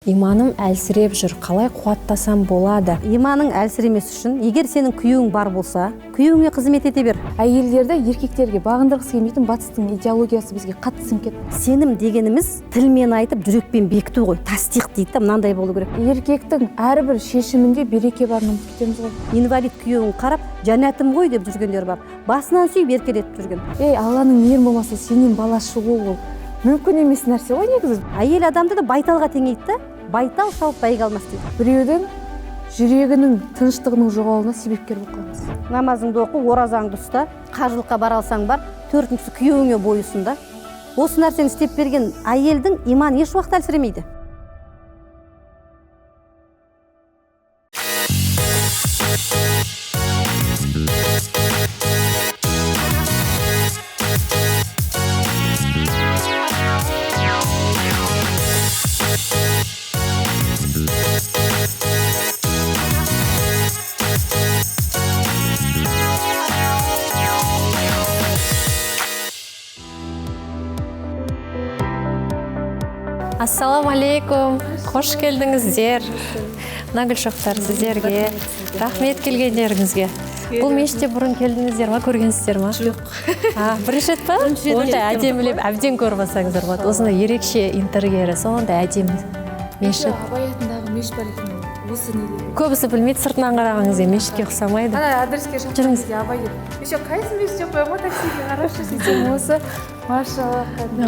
Иманым әлсіреп жүр, қалай қуаттасам болады? Иманың әлсіремес үшін, егер сенің күйеуің бар болса, күйеуіңе қызмет ете бер. Әйелдерді еркектерге бағындырғысы келмейтін батыстың идеологиясы бізге қатты сіңіп кетті. Сенім дегеніміз тілмен айтып, жүрекпен бекіту ғой. Тасдиқ дейді да, мынандай болу керек. Еркектің әрбір шешімінде береке бар кетеміз ғой. Инвалид күйеуін қарап, жәннатым ғой деп жүргендер бар. Басынан сүйіп еркелетіп жүрген. Алланың мейірі болмаса сенен бала шығу ол мүмкін емес нәрсе ғой негізі. Әйел адамды да байталға теңейді да, байтал шауып бәйге алмас дейді. Біреудің жүрегінің тыныштығының жоғалуына себепкер болып қаламыз. Намазыңды оқы, оразаңды ұста, қажылыққа бара алсаң бар, төртіншісі күйеуіңе бойысын да. Осы нәрсені істеп берген әйелдің иманы еш уақыт әлсіремейді. Ассалаумалейкум, қош келдіңіздер. Нагүл шоқтар сіздерге. Рахмет келгендеріңізге. Бұл мешітте бұрын келдіңіздер ма, көргенсіздер ма? Жоқ. Бірінші рет па? Ондай әдемілеп әбден көріп алсаңыздар болады. Осындай ерекше интерьері, сондай әдемі мешіт. Абай атындағы мешіт бар екен. Осы неде? Көбісі білмейді, сыртынан қарағаныңыз мешітке ұқсамайды. Ана адреске Жүріңіз. Абай деп. Еще қайсы мешіт деп қоямын, таксиге қарашы сөйтсем осы. Машалла.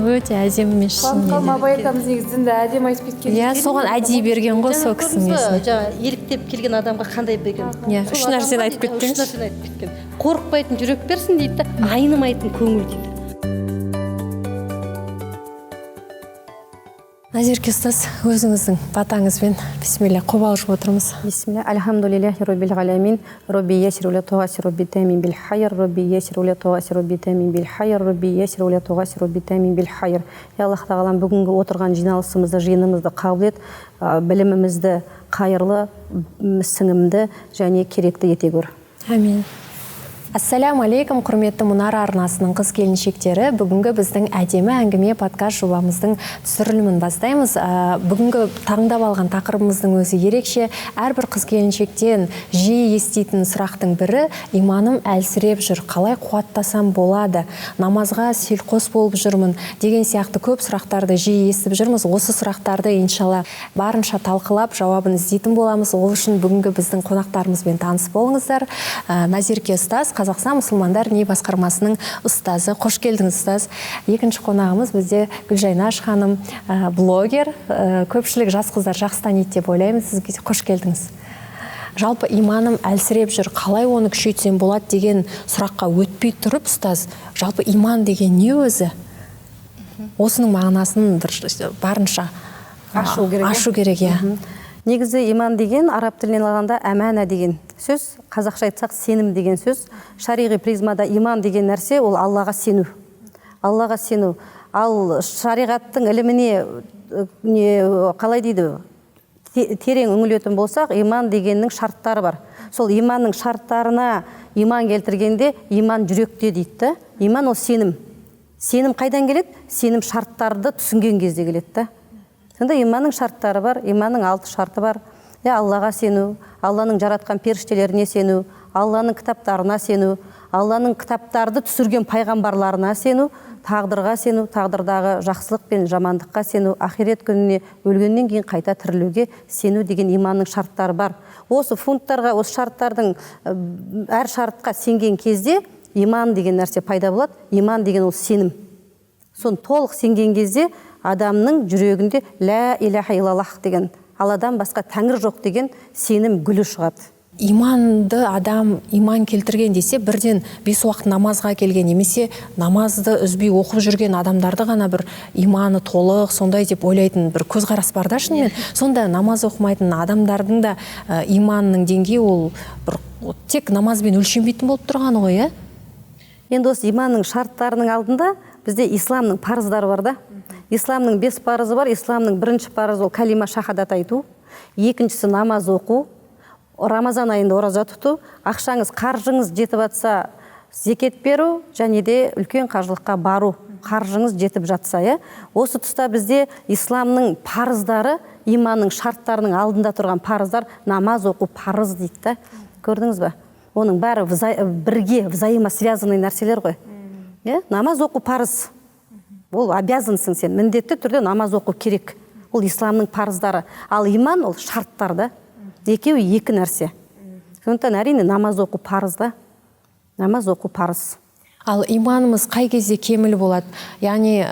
Өте әдемі мешіт. Қалма Абай атамыз негізінде әдемі айтып кеткен. Иә, соған әдейі берген ғой сол кісінің есіне. Жаңа еліктеп келген адамға қандай берген? Иә, үш нәрсені айтып Үш кеттіңіз. нәрсені айтып кеткен. Қорықпайтын жүрек берсін дейді, айнымайтын көңіл дейді. Назерке ұстаз, өзіңіздің батаңызбен бисмилля қобалжып отырмыз. Бисмилля, альхамдулиллахи роббил аламин, робби ясиру ля тугасиру битамин бил хайр, робби ясиру ля тугасиру битамин бил хайр, робби ясиру ля тугасиру битамин бил хайр. Я Аллах тағалам бүгінгі отырған жиналысымызды, жиынымызды қабыл ет, білімімізді қайырлы, сіңімді және керекті ете көр. Амин. Ассаламу алейкум, құрметті Мұнара арнасының қыз келіншектері. Бүгінгі біздің әдемі әңгіме подкаст жобамыздың түсірілімін бастаймыз. Бүгінгі таңдап алған тақырыбымыздың өзі ерекше. Әрбір қыз келіншектен жиі еститін сұрақтың бірі: иманым әлсіреп жүр, қалай қуаттасам болады? Намазға селқос болып жүрмін деген сияқты көп сұрақтарды жиі естіп жүрміз. Осы сұрақтарды иншалла барынша талқылап жауабын іздейтін боламыз. Ол үшін бүгінгі біздің қонақтарымызбен таныс болыңыздар. Назерке ұстаз, Қазақстан мұсылмандар діни басқармасының ұстазы. Қош келдіңіз, ұстаз. Екінші қонағымыз бізде Гүлжайнаш ханым, блогер. Көпшілік жас қыздар жақсы таниды деп ойлаймын. Сізге қош келдіңіз. Жалпы иманым әлсіреп жүр, қалай оны күшейтсем болады деген сұраққа өтпей тұрып, ұстаз, жалпы иман деген не өзі? Осының мағынасын барынша ашу керек, иә. Негізі иман деген араб тілінен алғанда әмәна деген сөз, қазақша айтсақ сенім деген сөз. Шариғи призмада иман деген нәрсе ол Аллаға сену. Аллаға сену. Ал шариғаттың іліміне қалай дейді, терең үңілетін болсақ, иман дегеннің шарттары бар. Сол иманның шарттарына иман келтіргенде иман жүректе дейді. Иман ол сенім. Сенім қайдан келеді? Сенім шарттарды түсінген кезде келеді. Сонда иманның шарттары бар, иманның 6 шарты бар. Аллаға сену, Алланың жаратқан періштелеріне сену, Алланың кітаптарына сену, Алланың кітаптарды түсірген пайғамбарларына сену, тағдырға сену, тағдырдағы жақсылық пен жамандыққа сену, ақирет күніне өлгеннен кейін қайта тірілуге сену деген иманның шарттары бар. Осы функттарға, осы шарттардың әр шартқа сенген кезде иман деген нәрсе пайда болады. Иман деген ол сенім. Сон толық сенген кезде адамның жүрегінде ля иляха илаллах деген, Алладан басқа тәңір жоқ деген сенім гүлі шығады. Иманды адам иман келтірген десе, бірден 5 уақыт намазға келген, немесе намазды үзбей оқып жүрген адамдарды ғана бір иманы толық, сондай деп ойлайтын бір көзқарас бар да шынымен. Сонда намаз оқымайтын адамдардың да иманның деңгейі ол бір тек намазбен өлшенбейтін болып тұрғаны ғой, иә? Енді осы иманның шарттарының алдында бізде исламның парыздары бар да. Исламның 5 парызы бар. Исламның бірінші парызы ол калима шахадат айту, екіншісі намаз оқу, Рамазан айында ораза тұту, ақшаңыз, қаржыңыз жетіп жатса зекет беру, және де үлкен қажылыққа бару, қаржыңыз жетіп жатса, осы тұста бізде исламның парыздары иманның шарттарының алдында тұрған парыздар, намаз оқу парыз дейді да. Көрдіңіз ба? Оның бәрі бірге взаимосвязанный нәрселер ғой. Намаз оқу парыз. Ол обязансың сен. Міндетті түрде намаз оқу керек. Ол исламның парыздары. Ал иман ол шарттар да. Екеуі екі нәрсе. Сондықтан әрине намаз оқу парыз да. Намаз оқу парыз. Ал иманымыз қай кезде кеміл болады? Яғни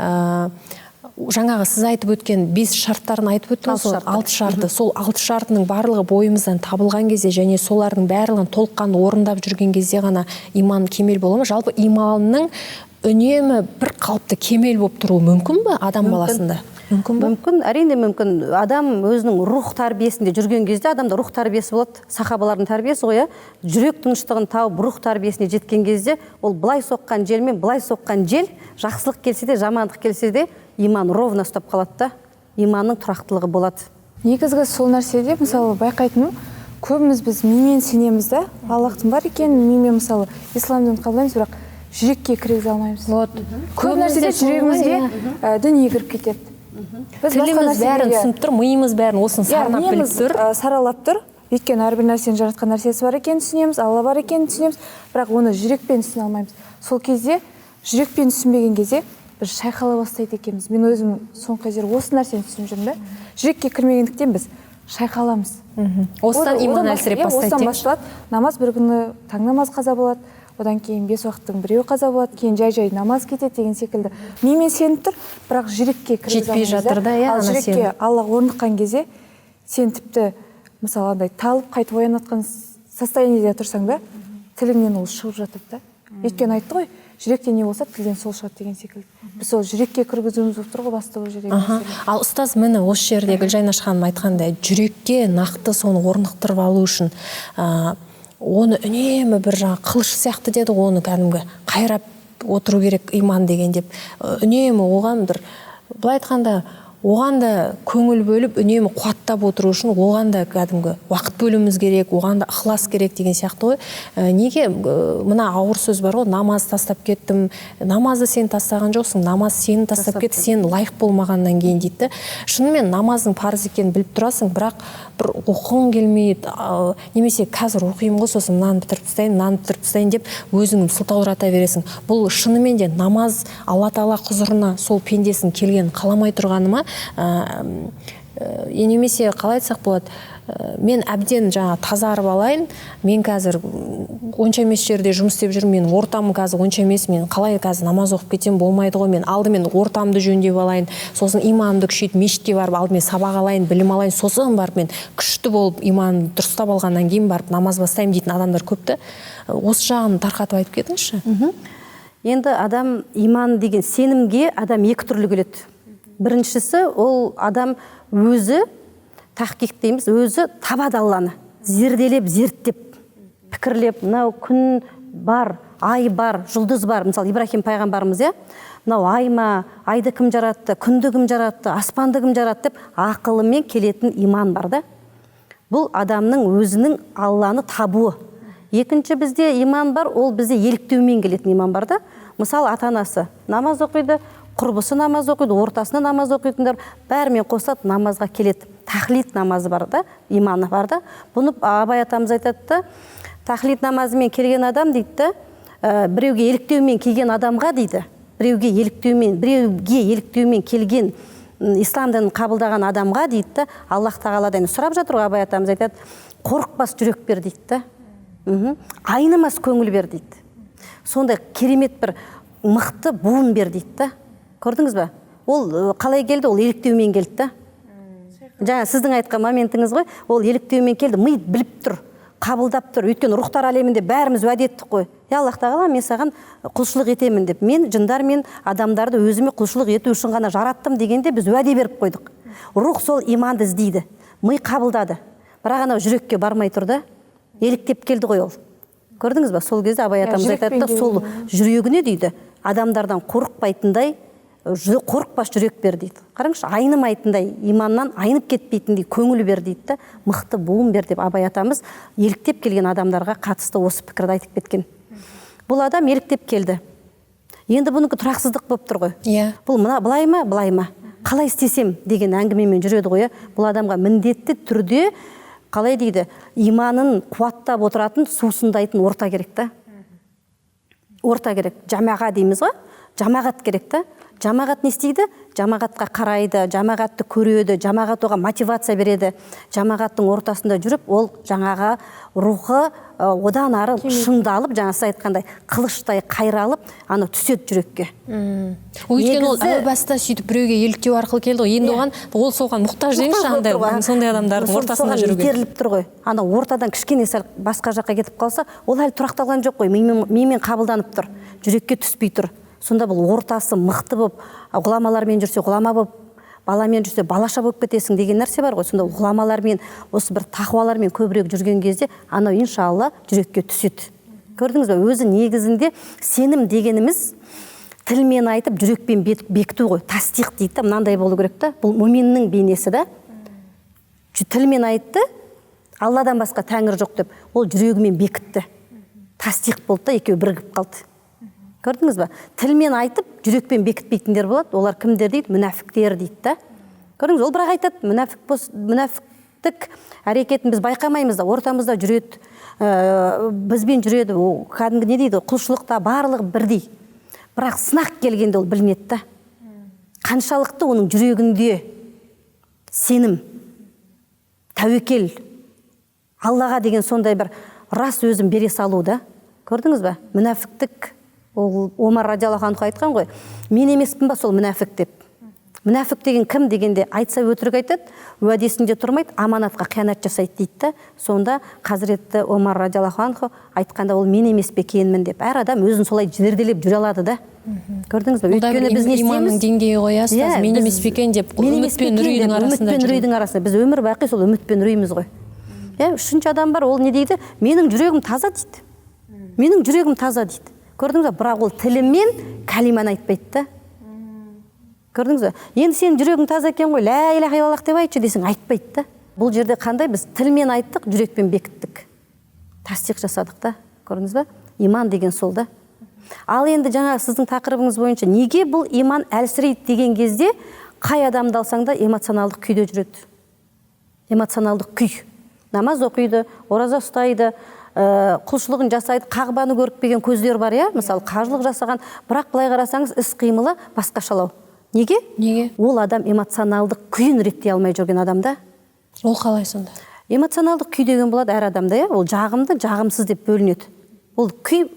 жаңағы сіз айтып өткен 5 шарттарын айтып өттіңіз, 6 шарты. Сол 6 шартының барлығы бойымыздан табылған кезде және солардың барлығын толыққанды орындап жүрген кезде ғана иман кемел бола ма? Жалпы иманның үнемі бір қалыпты кемел болып тұруы мүмкін бе адам баласында? Мүмкін бе? Мүмкін, әрине мүмкін. Адам өзінің рух тәрбиесінде жүрген кезде адамда рух тәрбиесі болады. Сахабалардың тәрбиесі ғой, жүрек тыныштығын тауып рух тәрбиесіне жеткен кезде ол былай соққан жел мен былай соққан жел, жақсылық келсе де, жамандық келсе де, иман ровно ұстап қалады да, иманның тұрақтылығы болады. Негізгі сол нәрседе, мысалы, байқайтыным, көбіміз біз мимен сенеміз да, Аллахтың бар екенін мимен, мысалы, исламдан қабылдаймыз, бірақ жүрекке кіргізе алмаймыз. Көп нәрседе жүрегімізге дүние кіріп кетеді. Тіліміз бәрін түсініп тұр, миымыз бәрін осын саралап біліп тұр. Саралап тұр. Өйткені әрбір нәрсені жаратқан нәрсесі бар екенін түсінеміз, Алла бар екенін түсінеміз, бірақ оны жүрекпен түсіне алмаймыз. Сол кезде жүрекпен түсінбеген кезде біз шайқала бастайды екенбіз. Мен өзім соңғы жер осы нәрсені түсініп жүрмін да. Жүрекке кірмегендіктен біз шайқаламыз. Осыдан иман әлсіреп бастайды. Осыдан басталады. Намаз бір күні таң намаз қаза болады. Одан кейін 5 уақыттың біреуі қаза болады, кейін жай намаз кетеді деген секілді. Мимен сеніп тұр, бірақ жүрекке жетпей жатыр да, ал жүрекке Алла орныққан кезде сен тіпті мысалы андай талып қайтып оянатқан состояниеде тұрсаң да, тіліңнен ол шығып жатыр да. Өйткені айтты ғой, жүректе не болса тілден сол шығады деген секілді. Біз сол жүрекке кіргізуіміз болып тұр ғой басты ол жерде. Ал ұстаз міне осы жерде Гүлжайнаш ханым айтқандай, жүрекке нақты соны орнықтырып алу үшін оны үнемі бір жаңа қылыш сияқты деді, оны кәдімгі қайрап отыру керек иман деген деп. Үнемі оған бір, былай айтқанда, оған да көңіл бөліп, үнемі қуаттап отыру үшін оған да кәдімгі уақыт бөлуіміз керек, оған да ықылас керек деген сияқты ғой. Неге мына ауыр сөз бар ғой, намаз тастап кеттім, намазды сен тастаған жоқсың, намаз сені тастап кетті, сен лайық болмағаннан кейін дейді. Шынымен намаздың парыз екенін біліп тұрасың, бірақ бір оқығың келмейді, немесе қазір оқимын ғой, сосын мынаны бітіріп тастайын деп өзіңді сылтаурата бересің. Бұл шынымен де намаз Алла Тағала құзырына сол пендесін келген қаламай тұрғаны ма? Немесе қалай айтсақ болады, мен әбден жаңа тазарып алайын, мен қазір онша емес жерде жұмыс істеп жүрмін, мен ортам қазір онша емес, мен қалай қазір намаз оқып кетсем болмайды ғой, мен алдымен ортамды жөндеп алайын, сосын иманымды күшейтіп мешітке барып алдымен сабақ алайын, білім алайын, сосын барып мен күшті болып иманымды дұрыстап алғаннан кейін барып намаз бастаймын дейтін адамдар көпті. Осы жағын тарқатып айтып кетіңізші. Енді адам иман деген сенімге адам екі түрлі келеді. Біріншісі ол адам өзі тахқиқ дейміз, өзі табады Алланы, зерделеп, зерттеп, пікірлеп, мынау күн бар, ай бар, жұлдыз бар. Мысалы, Ибрахим пайғамбарымыз, мынау ай ма, айды кім жаратты, күнді кім жаратты, аспанды кім жаратты деп ақылымен келетін иман бар да. Бұл адамның өзінің Алланы табуы. Екінші бізде иман бар, ол бізде еліктеумен келетін иман бар да. Мысалы, ата-анасы намаз оқиды, құрбысы намаз оқиды, ортасына намаз оқитындар бәрімен қосылып намазға келеді. Тахлид намазы бар да, иманы бар да. Бұны Абай атамыз айтады да, тахлид намазымен келген адам дейді, біреуге еліктеумен келген адамға дейді, біреуге еліктеумен келген исламдан қабылдаған адамға дейді, Аллах Тағаладан сұрап жатыр ғой, Абай атамыз айтады, қорықпас жүрек бер дейді, айнымас көңіл бер дейді. Сондай керемет бір мықты буын бер дейді. Көрдіңіз бе? Ол қалай келді? Ол еліктеумен келді да. Жаңа сіздің айтқан моментіңіз ғой, ол еліктеумен келді, ми біліп тұр, қабылдап тұр. Өйткені рухтар әлемінде бәріміз уәде еттік қой. Аллах Тағала, мен саған құлшылық етемін деп. Мен жындар мен адамдарды өзіме құлшылық ету үшін ғана жараттым дегенде біз уәде беріп қойдық. Рух сол иманды іздейді. Ми қабылдады. Бірақ анау жүрекке бармай тұр да, еліктеп келді ғой ол. Көрдіңіз бе? Сол кезде Абай атамыз айтады, сол жүрегіне дейді, адамдардан қорықпайтындай, қорықпас жүрек бер дейді. Қараңызшы, айнымайтындай, иманнан айнып кетпейтіндей көңіл бер дейді, мықты буын бер деп Абай атамыз еліктеп келген адамдарға қатысты осы пікірді айтып кеткен. Бұл адам еліктеп келді. Енді бұнікі тұрақсыздық болып тұр ғой. Иә. Бұл мына былай ма, былай ма? қалай істесем деген әңгімемен жүреді ғой. Бұл адамға міндетті түрде қалай дейді, иманын қуаттап отыратын, сусындайтын орта керек та. Орта керек. Жамаға дейміз ғой. Жамағат керек та. Жамағат не істейді? Жамағатқа қарайды, жамағатты көреді, жамағат оған мотивация береді. Жамағаттың ортасында жүріп, ол жаңаға рухы одан ары шыңдалып, жаңасы айтқандай, қылыштай қайралып, ана түседі жүрекке. Өйткені ол әу баста сөйтіп біреуге еліктеу арқылы келді ғой. Енді оған ол соған мұқтаж дейміз, сондай адамдардың ортасында жүруге. Итеріліп тұр ғой. Ана ортадан кішкене сәл басқа жаққа кетіп қалса, ол әлі тұрақталған жоқ қой. Мимен қабылданып тұр, жүрекке түспей тұр. Сонда бұл ортасы мықты болып, ғұламалармен жүрсе ғұлама болып, баламен жүрсе балаша болып кетесің деген нәрсе бар ғой. Сонда ғұламалармен, осы бір тақуалармен көбірек жүрген кезде, анау иншалла жүрекке түседі. Көрдіңіз бе? Өзі негізінде сенім дегеніміз тілмен айтып, жүрекпен бекіту ғой. Тасдиқ дейді, мынандай болу керек та. Бұл муминнің бейнесі да. Тілмен айтты, Алладан басқа тәңір жоқ деп, ол жүрегімен бекітті. Тасдиқ болды да, екеуі бірігіп қалды. Көрдіңіз ба? Тілмен айтып, жүрекпен бекітпейтіндер болады. Олар кімдер дейді? Мүнафиктер дейді да. Көрдіңіз, ол бірақ айтады, мүнафиктік әрекетін біз байқамаймыз да, ортамызда жүреді, бізбен жүреді. Кәдімгі не дейді? Құлшылықта барлығы бірдей. Бірақ сынақ келгенде ол білінеді да. Қаншалықты оның жүрегінде сенім, тәуекел, Аллаға деген сондай бір рас өзін бере салу да. Көрдіңіз ба? Мүнафиктік ол Омар радиаллаху анху айтқан ғой, мен емеспін ба сол мүнафик деп. Мүнафик деген кім дегенде айтса өтірік айтады, уәдесінде тұрмайды, аманатқа қиянат жасайды дейді да. Сонда Хазіреті Омар радиаллаху анху айтқанда ол мен емес пе екенмін деп. Әр адам өзін солай зерделеп жүре алады да. Көрдіңіз бе? Өйткені біз не істейміз? Иманның деңгейі қоясыз, мен емес пе екен деп, үмітпен үрейдің арасында. Біз өмір бақи сол үмітпен үрейміз ғой. Үшінші адам бар, ол не дейді? Менің жүрегім таза дейді. Менің жүрегім таза дейді. Көрдіңіз бе? Бірақ ол тілімен кәлиманы айтпайды да. Көрдіңіз бе? Енді сен жүрегің таза екен ғой, лә илаха илlallah деп айтшы десең, айтпайды да. Бұл жерде қандай? Біз тілмен айттық, жүрекпен бекіттік. Тасдиқ жасадық да. Көрдіңіз бе? Иман деген сол да. Ал енді жаңа сіздің тақырыбыңыз бойынша неге бұл иман әлсірейді деген кезде қай адамды алсаң да эмоционалдық күйде жүреді. Эмоционалдық күй. Намаз оқиды, ораза ұстайды, құлшылығын жасайды, қағбаны көріп келген көздер бар, мысалы қажылық жасаған, бірақ былай қарасаңыз іс қимылы басқашалау. Неге? Ол адам эмоционалдық күйін реттей алмай жүрген адамда. Ол қалай сонда? Эмоционалдық күй деген болады әр адамда, ол жағымды, жағымсыз деп бөлінеді. Ол күй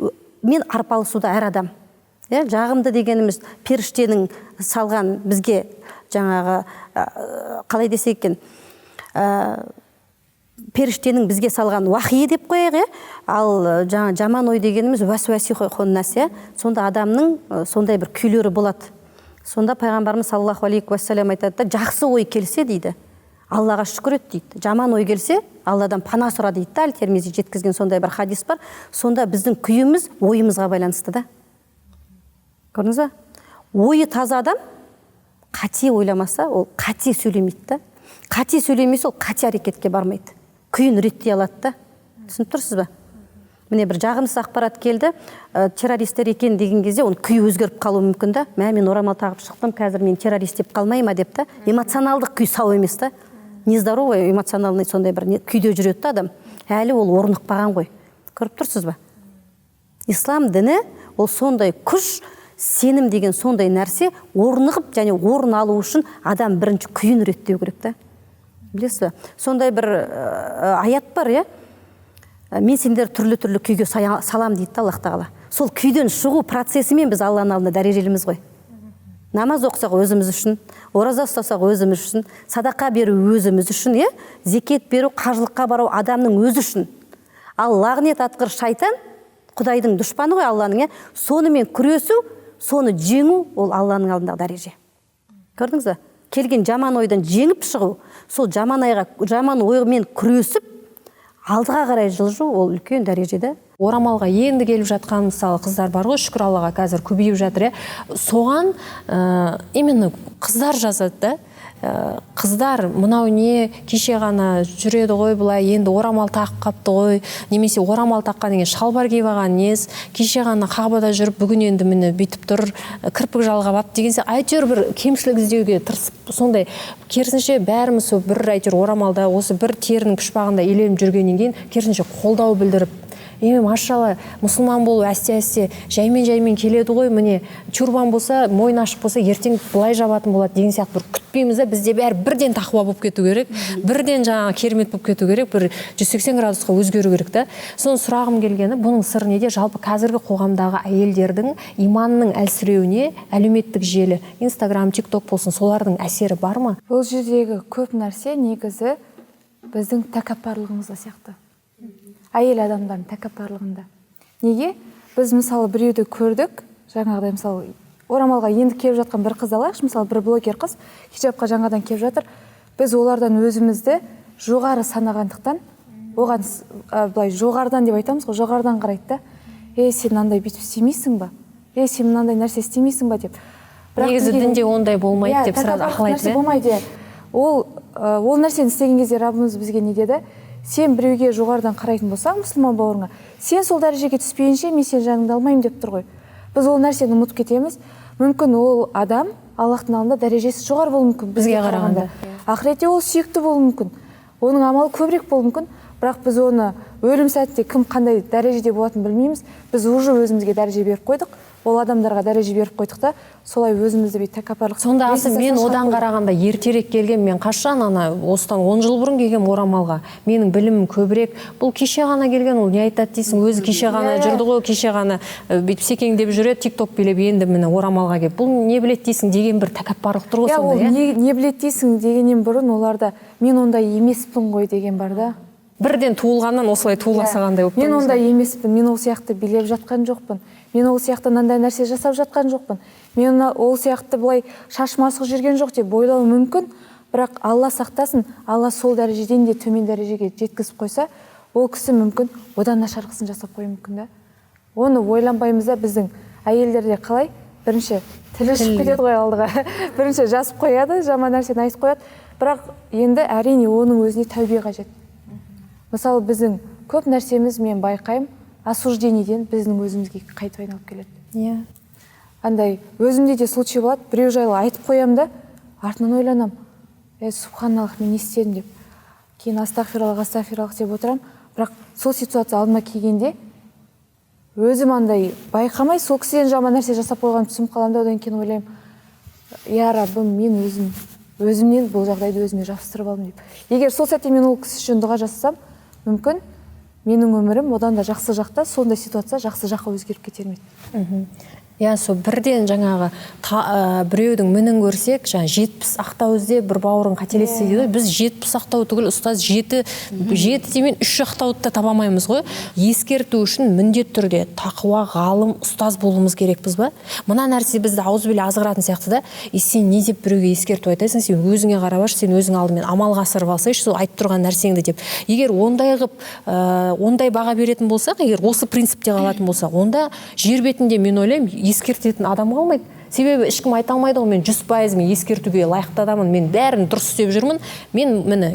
мен арпалысуда әр адам. Жағымды дегеніміз періштенің салған бізге жаңағы қалай десек екен, періштенің бізге салған уахи деп қояйық, ал жаңа жаман ой дегеніміз уәсуәси хоннас, сонда адамның сондай бір күйлері болады. Сонда пайғамбарымыз саллаллаху алейхи уассалам айтады да, жақсы ой келсе дейді, Аллаға шүкір ет дейді. Жаман ой келсе, Алладан пана сұра дейді да, Әл-Термизи жеткізген сондай бір хадис бар. Сонда біздің күйіміз ойымызға байланысты да. Көрдіңіз ба? Ойы таза адам қате ойламаса, ол қате сөйлемейді да. Қате сөйлемесе, ол қате әрекетке бармайды. Күйін реттей алады да. Түсініп тұрсыз ба? Міне бір жағымсыз ақпарат келді, террористер екен деген кезде оның күйі өзгеріп қалуы мүмкін да. Мен орамал тағып шықтым, қазір мен террорист деп қалмай ма деп та. Эмоционалдық күй сау емес та. Нездоровый эмоционалный сондай бір күйде жүреді адам. Әлі ол орнықпаған ғой. Көріп тұрсыз ба? Ислам діні ол сондай күш, сенім деген сондай нәрсе орнығып және орын алу үшін адам бірінші күйін реттеу керек та. Білесіз бе? Сондай бір аят бар, мен сендер түрлі-түрлі күйге салам дейді Аллах тағала. Сол күйден шығу процесімен біз Алланың алдында дәрежеліміз ғой. Намаз оқысақ өзіміз үшін, ораза ұстасақ өзіміз үшін, садақа беру өзіміз үшін, зекет беру, қажылыққа бару адамның өзі үшін. Ал лағнет атқыр шайтан, Құдайдың дұшпаны ғой Алланың, сонымен күресу, соны жеңу, ол Алланың алдындағы дәреже. Көрдіңіз бе? Келген жаман ойдан жеңіп шығу, сол жаман оймен күресіп, алдыға қарай жылжу, ол үлкен дәрежеде. Орамалға енді келіп жатқан мысалы қыздар бар ғой, шүкір Аллаға қазір көбейіп жатыр. Соған именно қыздар жазады да. қыздар мынау не кеше ғана жүреді ғой былай, енді орамал тағып қапты ғой, немесе орамал таққан деген шалбар киіп алған нес, кеше ғана қағбада жүріп бүгін енді міне бүйтіп тұр, кірпік жалғап алып деген сияқты әйтеуір бір кемшілік іздеуге тырысып, сондай керісінше бәріміз сол бір әйтеуір орамалда осы бір терінің пұшпағында иленіп жүргеннен кейін керісінше қолдау білдіріп, машалла, мұсылман болу әсте-әсте жаймен келеді ғой, міне тюрбан болса, мойын ашық болса, ертең былай жабатын болады деген сияқты бір күтпейміз да, бізде бәрі бірден тақуа болып кету керек, бірден жаңағы керемет болып кету керек, бір 180 градусқа өзгеру керек та. Соны сұрағым келгені, бұның сыры неде? Жалпы қазіргі қоғамдағы әйелдердің иманның әлсіреуіне әлеуметтік желі, Instagram, TikTok болсын, солардың әсері бар ма? Бұл жердегі көп нәрсе негізі біздің тәкаппарлығымызда сияқты. Әйел адамдардың тәкаппарлығында. Неге? Біз мысалы біреуді көрдік, жаңағыдай мысалы орамалға енді келіп жатқан бір қыз алайықшы, мысалы бір блогер қыз хиджабқа жаңадан келіп жатыр. Біз олардан өзімізді жоғары санағандықтан, оған былай жоғарыдан деп айтамыз ғой, жоғарыдан қарайды да. Сен мынандай бүйтіп істемейсің ба? Сен мынандай нәрсе істемейсің ба деп. Негізі дінде ондай болмайды деп сразу ақылайды. Болмайды. Ол нәрсені істеген кезде Раббымыз бізге не деді? Сен біреуге жоғарыдан қарайтын болсаң, мұсылман бауырыңа, сен сол дәрежеге түспейінше мен сен жаныңды алмаймын деп тұр ғой. Біз ол нәрсені ұмытып кетеміз. Мүмкін ол адам Аллахтың алдында дәрежесі жоғары болуы мүмкін бізге қарағанда. Ақыретте ол сүйікті болуы мүмкін. Оның амалы көбірек болуы мүмкін. Бірақ біз оны өлім сәтте кім қандай дәрежеде болатынын білмейміз. Біз уже өзімізге дәреже беріп қойдық. Ол адамдарға дәреже беріп қойдық та, солай өзімізді бей тәкаппарлық. Сонда мен одан қарағанда ертерек келген, мен қашан осыдан 10 жыл бұрын келген орамалға. Менің білімім көбірек. Бұл кеше ғана келген, ол не айтады дейсің? Өзі кеше ғана жүрді ғой, кеше ғана бүйтіп секеңдеп жүреді, TikTok билеп, енді міне орамалға келіп. Бұл не білет дейсің деген бір тәкаппарлық тұр ғой сонда, иә? Не білет дейсің дегеннен бұрын оларда мен ондай емеспін ғой деген бар да. Бірден туылғаннан осылай туыласағандай болып. Мен ондай емеспін, мен ол сияқты билеп жатқан жоқпын. Мен ол сияқты мынандай нәрсе жасап жатқан жоқпын. Мен ол сияқты былай шашмасық жүрген жоқ деп ойлауы мүмкін, бірақ Алла сақтасын, Алла сол дәрежеден де төмен дәрежеге жеткізіп қойса, ол кісі мүмкін одан нашарғысын жасап қоюы мүмкін да. Оны ойланбаймыз да. Біздің әйелдерде қалай? Бірінші тілі шығып кетеді ғой алдыға. Бірінші жазып қояды, жаман нәрсені айтып қояды. Бірақ енді әрине оның өзіне тәубе қажет. Мысалы біздің көп нәрсеміз мен байқаймын, осуждениеден біздің өзімізге қайтып айналып келеді. Иә. Андай өзімде де случай болады, біреу жайлы айтып қоямын да, артынан ойланам. Субханаллах, мен не істедім деп. Кейін астағфираллах деп отырам. Бірақ сол ситуация алдыма келгенде өзім андай байқамай сол кісіден жаман нәрсе жасап қойған түсініп қаламын да, одан кейін ойлаймын, я Раббым, мен өзімнен бұл жағдайды өзіме жабыстырып алдым деп. Егер сол сәтте мен ол кісі үшін дұға жасасам, мүмкін менің өмірім одан да жақсы жақта, сондай ситуация жақсы жаққа өзгеріп кетер ме еді. Иә, сол бірден жаңағы біреудің мінін көрсек, жаңа 70 ақтау ізде бір бауырың қателессе дейді. Біз 70 ақтау түгіл, ұстаз 7 демен 3 ақтауды да табамаймыз ғой. Ескерту үшін міндет түрде тақуа, ғалым, ұстаз болуымыз керекпіз ба? Мына нәрсе бізді ауызбіле азғыратын сияқты да. Сен не деп біреуге ескерту айтасың, сен өзіңе қарап, сен өзің алдымен амалға асырып алсайшы, сол айтып тұрған нәрсеңді деп. Егер ондай баға беретін болсақ, егер осы принципте қалатын болсақ, онда жер бетінде мен ойлаймын, ескертетін адам қалмайды. Себебі ешкім айта алмайды ғой, мен 100% мен ескертуге лайықты адамын, мен бәрін дұрыс істеп жүрмін. Мен міне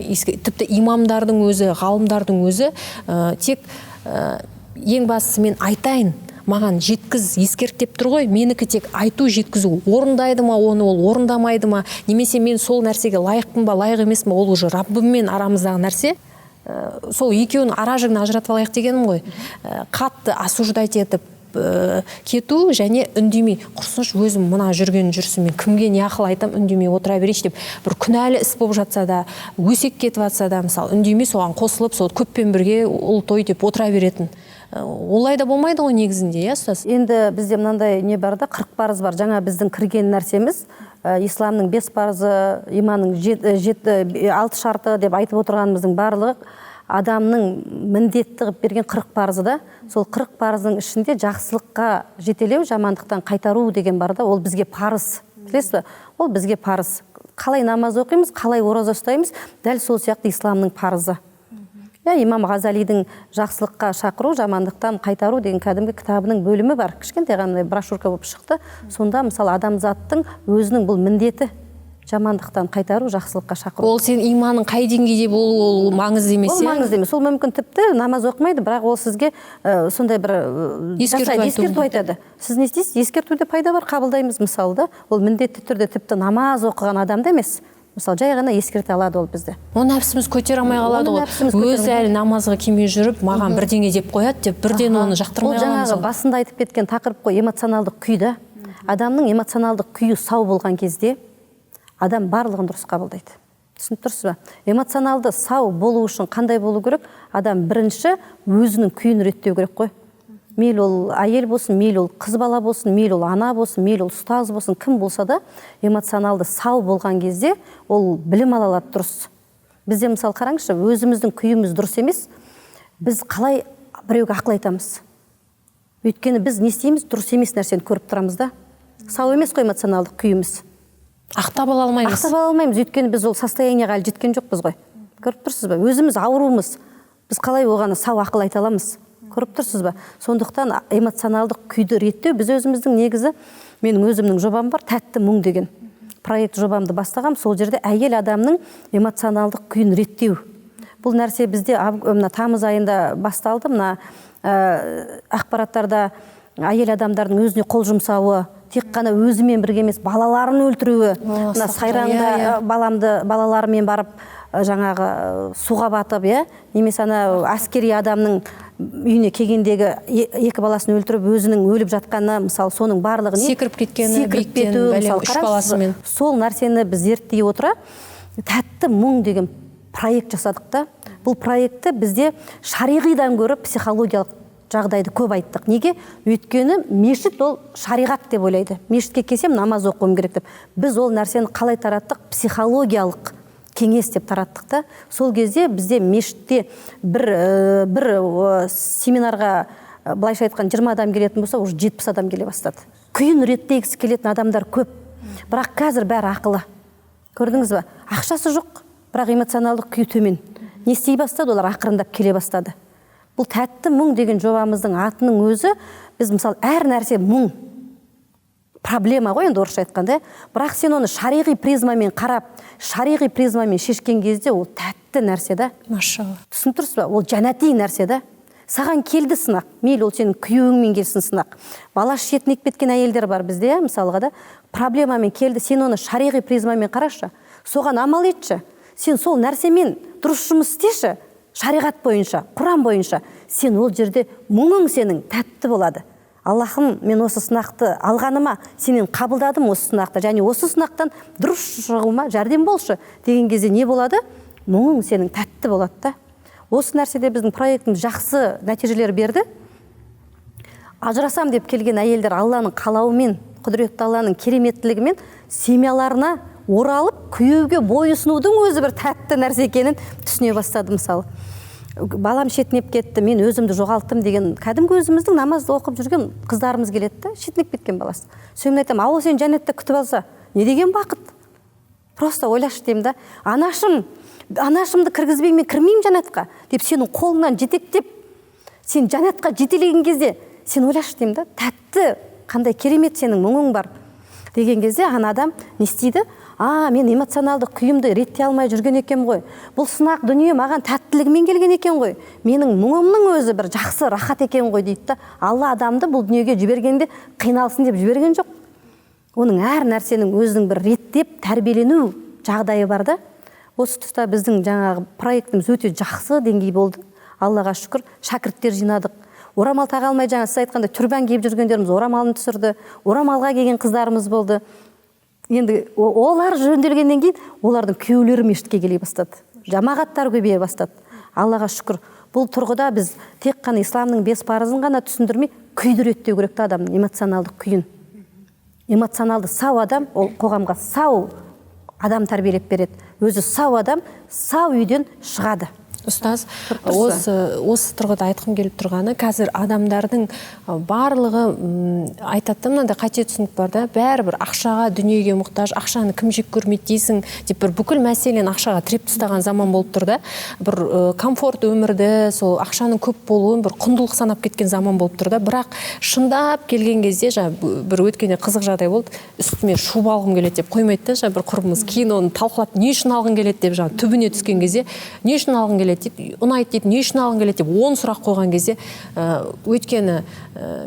тіпті имамдардың өзі, ғалымдардың өзі тек ең бастысы мен айтайын, маған жеткіз, ескерт деп тұр ғой. Менікі тек айту, жеткізу. Орындайды ма оны, ол орындамайды ма, немесе мен сол нәрсеге лайықпын ба, лайық емеспін ба, ол уже Раббыммен арамыздағы нәрсе. Сол екеуінің ара жігін ажыратып алайық дегенім ғой. Қатты осуждать етіп кету және үндемей, құрсыншы өзім мына жүрген жүрсін, мен кімге не ақыл айтам, үндемей отыра берейінші деп, бір күнәлі іс болып жатса да, өсек кетіп жатса да, мысалы үндемей соған қосылып, сол көппен бірге ұл той деп отыра беретін. Олай да болмайды ғой негізінде, иә ұстаз? Енді бізде мынандай не бар да, 40 парыз бар. Жаңа біздің кірген нәрсеміз, исламның 5 парызы, иманның 6 шарты деп айтып отырғанымыздың барлығы адамның міндетті қылып берген 40 парызы да. Сол 40 парыздың ішінде жақсылыққа жетелеу, жамандықтан қайтару деген бар да, ол бізге парыз. Білесіз бе? Ол бізге парыз. Қалай намаз оқимыз, қалай ораза ұстаймыз, дәл сол сияқты исламның парызы. Имам Ғазалидің жақсылыққа шақыру, жамандықтан қайтару деген кәдімгі кітабының бөлімі бар. Кішкентай ғана брошюрка болып шықты. Сонда мысалы адамзаттың өзінің бұл міндеті, жамандықтан қайтару, жақсылыққа шақыру. Ол сен иманның қай деңгейде болуы ол маңызды емес. Ол маңызды емес. Ол мүмкін тіпті намаз оқымайды, бірақ ол сізге сондай бір ескерту айтады. Сіз не істейсіз? Ескертуде пайда бар, қабылдаймыз мысалы да. Ол міндетті түрде тіпті намаз оқыған адамда емес. Мысалы жай ғана ескерте алады ол бізді. Ол нәпсіміз көтере алмай қалады ғой. Өзі әлі намазға келмей жүріп, маған бірдеңе деп қояды деп, бірден оны жақтырмай қаламыз. Ол жаңағы басында айтып кеткен тақырып қой, эмоционалдық күйді. Адамның эмоционалдық күйі сау болған кезде адам барлығын дұрыс қабылдайды. Түсініп тұрсыз ба? Эмоционалды сау болу үшін қандай болу керек? Адам бірінші өзінің күйін реттеу керек қой. Мейлі ол әйел болсын, мейлі ол қыз бала болсын, мейлі ол ана болсын, мейлі ол ұстаз болсын, кім болса да эмоционалды сау болған кезде ол білім ала алады дұрыс. Бізде мысалы қараңызшы, өзіміздің күйіміз дұрыс емес, біз қалай біреуге ақыл айтамыз? Өйткені біз не істейміз? Дұрыс емес нәрсені көріп тұрамыз да. Сау емес қой эмоционалдық күйіміз. Ақтап ала алмаймыз. Ақтап ала алмаймыз, өйткені біз ол состояниеға әлі жеткен жоқпыз ғой. Көріп тұрсыз ба? Өзіміз аурумыз. Біз қалай оған сау ақыл айта аламыз? Көріп тұрсыз ба? Сондықтан эмоционалдық күйді реттеу біз өзіміздің негізі, менің өзімнің жобам бар, тәтті мұң деген проект жобамды бастағам. Сол жерде әйел адамның эмоционалдық күйін реттеу. Бұл нәрсе бізде мына тамыз айында басталды. Мына ақпараттарда әйел адамдардың өзіне қол жұмсауы, тек қана өзімен бірге емес, балаларын өлтіруі. Мына Сайранда балаларымен барып жаңағы суға батып, немесе ана әскери адамның үйіне келгендегі екі баласын өлтіріп, өзінің өліп жатқаны, мысалы, соның барлығын секіріп кеткені, биіктен бәлем 3 баласымен. Сол нәрсені біз зерттей отыра, тәтті мұң деген проект жасадық та. Бұл проектті бізде шариғидан көріп психологиялық жағдайды көп айттық. Неге? Өйткені мешіт ол шариғат деп ойлайды. Мешітке келсем намаз оқуым керек деп. Біз ол нәрсені қалай тараттық? Психологиялық кеңес деп тараттық та. Сол кезде бізде мешітте бір семинарға былайша айтқан 20 адам келетін болса, уже 70 адам келе бастады. Күйін реттегісі келетін адамдар көп. Бірақ қазір бәрі ақылы. Көрдіңіз ба? Ақшасы жоқ, бірақ эмоционалдық күйі төмен. Не істей бастады? Олар ақырындап келе бастады. Бұл тәтті мұң деген жобамыздың атының өзі, біз мысалы әр нәрсе мұң. Проблема ғой, енді орысша айтқанда. Бірақ сен оны шариғи призмамен қарап, шариғи призмамен шешкен кезде ол тәтті нәрсе да. Машалла. Түсініп тұрсыз ба? Ол жәннати нәрсе да. Саған келді сынақ. Мейлі ол сенің күйеуіңмен келсін сынақ. Баласы шетінеп кеткен әйелдер бар бізде, мысалға да. Проблемамен келді, сен оны шариғи призмамен қарашы. Соған амал етші. Сен сол нәрсемен дұрыс жұмыс істеші. Шариғат бойынша, Құран бойынша, сен ол жерде мұңың сенің тәтті болады. Аллахым, мен осы сынақты алғаныма, сенен қабылдадым осы сынақты, және осы сынақтан дұрыс шығуыма жәрдем болшы деген кезде не болады? Мұңың сенің тәтті болады да. Осы нәрседе біздің проектіміз жақсы нәтижелер берді. Ажырасам деп келген әйелдер Алланың қалауымен, құдіретті Алланың кереметтілігімен семьяларына оралып, күйеуге бойұсынудың өзі бір тәтті нәрсе екенін түсіне бастады. Мысалы, балам шетінеп кетті, мен өзімді жоғалттым деген кәдімгі өзіміздің намазды оқып жүрген қыздарымыз келеді, шетінеп кеткен баласы. Сөймен айтам, ал сен жәннетте күтіп алса, не деген бақыт? Просто ойлашы деймін да, анашымды кіргізбей мен кірмеймін жәннатқа деп сенің қолыңнан жетектеп, сен жәннатқа жетелеген кезде, сен ойлашы деймін да, тәтті, қандай керемет сенің мұңың бар деген кезде ана адам не істейді? Мен эмоционалдық күйімді ретте алмай жүрген екен ғой. Бұл сынақ дүние маған тәттілігімен келген екен ғой. Менің мұңымның өзі бір жақсы рахат екен ғой дейді да. Алла адамды бұл дүниеге жібергенде қиналсын деп жіберген жоқ. Оның әр нәрсенің өзінің бір реттеп тәрбиелену жағдайы бар да. Осы тұста біздің жаңағы проектіміз өте жақсы деңгей болды. Аллаға шүкір, шәкірттер жинадық. Орамал таға алмай, жаңа сіз айтқандай түрбан киіп жүргендеріміз орамалын түсірді. Орамалға келген қыздарымыз болды. Енді олар жөнделгеннен кейін олардың күйеулері мешітке келе бастады. Жамағаттар көбейе бастады. Аллаға шүкір. Бұл тұрғыда біз тек қана исламның 5 парызын ғана түсіндірмей, күйді реттеу керек та адамның эмоционалдық күйін. Эмоционалды сау адам, ол қоғамға сау адам тәрбиелеп береді. Өзі сау адам сау үйден шығады. Ұстаз, осы тұрғыда айтқым келіп тұрғаны, қазір адамдардың барлығы айтады, мынандай қате түсінік бар да, бәрібір ақшаға, дүниеге мұқтаж, ақшаны кім жек көрмейді дейсің, деп бір бүкіл мәселені ақшаға тіреп тастаған заман болып тұр да. Бір комфорт өмірді, сол ақшаның көп болуын бір құндылық санап кеткен заман болып тұр да. Бірақ шындап келген кезде, бір өткенде қызық жағдай болды, үстіме шуба алғым келеді деп қоймайды да, бір құрбымыз кейін оны талқылап, не үшін алғың келеді деп, түбіне түскен кезде, не үшін алғың келеді дейді, ұнайды дейді, не үшін алғың келеді деп 10 сұрақ қойған кезде, өйткені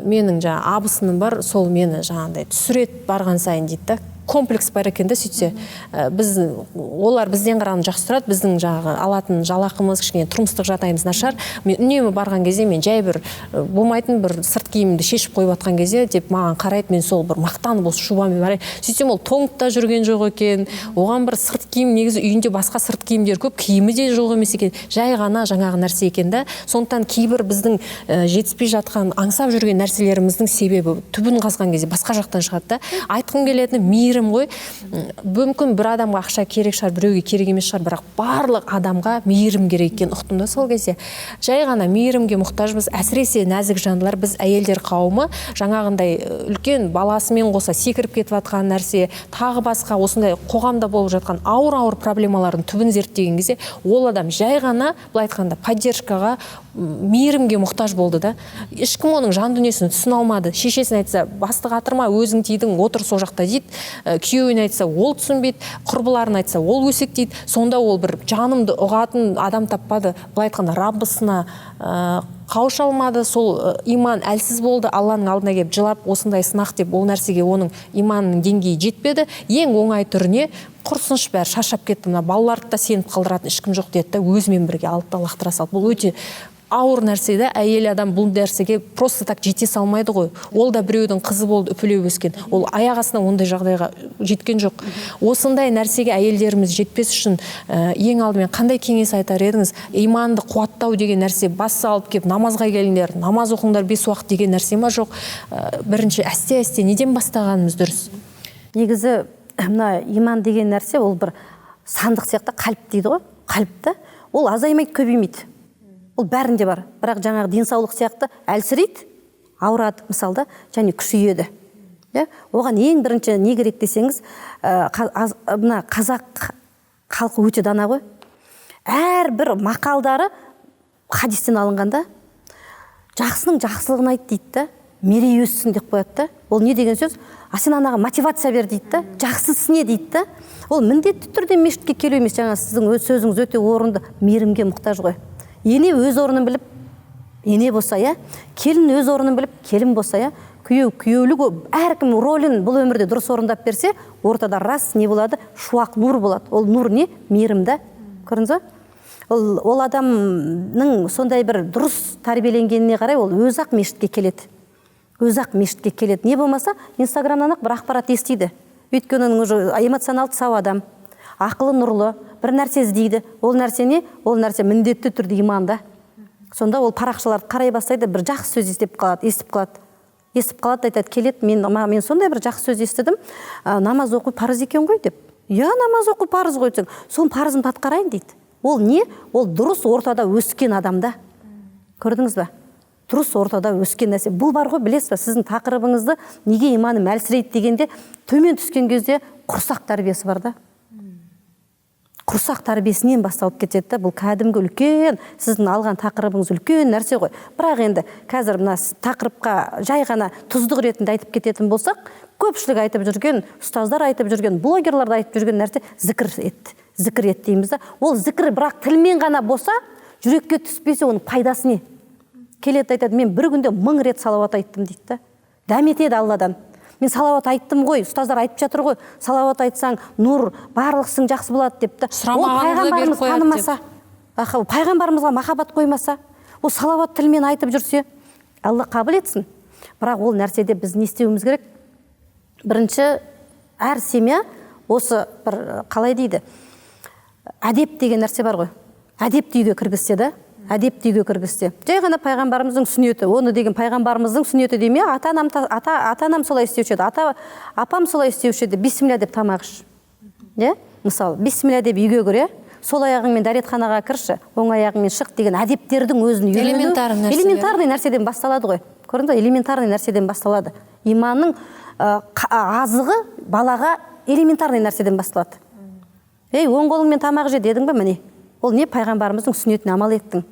менің абысыным бар, сол мені түсірет барған сайын дейді да, комплекс бар екен да, сөйтсе олар бізден қарағанда жақсы тұрады, біздің алатын жалақымыз, кішкене тұрмыстық жағдайымыз нашар. Мен үнемі барған кезде мен жай бір болмайтын бір сырт киімімді шешіп қойып жатқан кезде деп маған қарайды, мен сол бір мақтанып осы шубамен барайын. Сөйтсем ол тоңып жүрген жоқ екен. Оған бір сырт киім, негізі үйінде басқа сырт киімдер көп, киімі де жоқ емес екен. Жай ғана жаңағы нәрсе екен да. Сондықтан кейбір біздің жетіспей жатқан, аңсап жүрген нәрселеріміздің себебі түбін қазған кезде басқа жақтан шығады да. Айтқым келетіні мейірім ғой. Мүмкін бір адамға ақша керек шығар, біреуге керек емес шығар, бірақ барлық адамға мейірім керек екенін ұқтым да сол кезде. Жай ғана мейірімге мұқтажбыз, әсіресе нәзік жандылар, біз әйелдер қауымы жаңағындай үлкен баласымен қоса секіріп кетіп жатқан нәрсе, тағы басқа осындай қоғамда болып жатқан ауыр проблемалардың түбін зерттеген кезде, ол адам жай ғана, былай айтқанда, поддержкаға, мейірімге мұқтаж болды да. Ешкім оның жан дүниесін түсіне алмады. Шешесін айтса, бастық атырма, өзің тидің, отыр сол жақта дейді. Күйеуін айтса, ол түсінбейді, құрбыларын айтса, ол өсектейді. Сонда ол бір жанымды ұғатын адам таппады. Былай айтқанда, Раббысына қауыша алмады, сол иман әлсіз болды, Алланың алдына келіп жылап, осындай сынақ деп, ол нәрсеге оның иманының деңгейі жетпеді. Ең оңай түріне құрсыншы бәрі шаршап кетті, мына балаларды да сеніп қалдыратын ешкім жоқ деді да, өзімен бірге алып та лақтыра салды. Бұл өте ауыр нәрсе да, әйел адам бұл нәрсеге просто так жете салмайды ғой. Ол да біреудің қызы болды, үпілеп өскен. Ол аяқ астынан ондай жағдайға жеткен жоқ. Осындай нәрсеге әйелдеріміз жетпес үшін ең алдымен қандай кеңес айтар едіңіз? Иманды қуаттау деген нәрсе, бас салып кеп намазға келіңдер, намаз оқыңдар 5 уақыт деген нәрсе ма жоқ? Бірінші әсте неден бастағанымыз дұрыс? Негізі мына иман деген нәрсе ол бір сандық сияқты, қалып дейді ғой, қалыпты. Ол азаймайды, көбеймейді. Ол бәрінде бар. Бірақ жаңағы денсаулық сияқты әлсірейді, ауырады мысалда, және күшейеді. Оған ең бірінші не керек десеңіз, мына қазақ халқы өте дана ғой. Әрбір мақалдары хадистен алынғанда, жақсының жақсылығын айт дейді да, мерей өссін деп қояды да. Ол не деген сөз? Сен анаға мотивация бер дейді да, жақсысы не дейді да. Ол міндетті түрде мешітке келу емес, жаңа сіздің сөзіңіз өте орынды, мейірімге мұқтаж ғой. Ене өз орнын біліп, ене болса, келін өз орнын біліп, келін болса, күйеулік, әркім ролін бұл өмірде дұрыс орындап берсе, ортада рас не болады? Шуақ нұр болады. Ол нұр не? Мейірім да. Көрдіңіз бе? Ол адамның сондай бір дұрыс тәрбиеленгеніне қарай, ол өз-ақ мешітке келеді. Өз-ақ мешітке келеді. Не болмаса, Инстаграмнан-ақ бір ақпарат естиді. Өйткені оның эмоционалды сау адам, ақылы нұрлы, бір нәрсе іздейді. Ол нәрсе не? Ол нәрсе міндетті түрде иманда. Сонда ол парақшаларды қарай бастайды, бір жақсы сөз естіп қалады, айтады, келеді, мен сондай бір жақсы сөз естідім, намаз оқу парыз екен ғой деп. Намаз оқу парыз ғой десең, соның парызын атқарайын дейді. Ол не? Ол дұрыс ортада өскен адамда. Көрдіңіз бе? Дұрыс ортада өскен нәрсе. Бұл бар ғой, білесіз бе, сіздің тақырыбыңызды неге иманым әлсірейді дегенде, төмен түскен кезде құрсақ тәрбиесі бар да. Құрсақ тәрбиесінен басталып кетеді. Бұл кәдімгі үлкен, сіздің алған тақырыбыңыз үлкен нәрсе ғой. Бірақ енді қазір мына тақырыпқа жай ғана тұздық ретінде айтып кететін болсақ, көпшілік айтып жүрген, ұстаздар айтып жүрген, блогерлар айтып жүрген нәрсе зікір ет дейміз да. Ол зікір бірақ тілмен ғана болса, жүрекке түспесе, оның пайдасы не? Келеді айтады, мен бір күнде 1000 рет салауат айттым дейді да. Дәметеді Алладан. Мен салауат айттым ғой, ұстаздар айтып жатыр ғой, салауат айтсаң, нұр, барлықсың жақсы болады депті. Ол пайғамбарымыз танымаса, пайғамбарымызға махаббат қоймаса, ол салауат тілмен айтып жүрсе, Алла қабыл етсін. Бірақ ол нәрседе біз не істеуіміз керек? Бірінші, әр семья осы бір қалай дейді, әдеп деген нәрсе бар ғой. Әдеп үйге кіргізсе да, әдеп үйге кіргізсе. Жай ғана пайғамбарымыздың сүннеті, оны деген пайғамбарымыздың сүннеті деме, ата-анам солай істеуші еді, апам солай істеуші еді, бисмилля деп тамақ іш. Мысалы, бисмилля деп үйге кіре, сол аяғыңмен дәретханаға кірші, оң аяғыңмен шық деген әдептердің өзін үйрену элементарный нәрседен басталады ғой. Көрдіңіз бе? Элементарный нәрседен басталады. Иманның азығы балаға элементарный нәрседен басталады. Оң қолыңмен тамақ же дедің бе, міне. Ол не пайғамбарымыздың сүннетіне амал еттің.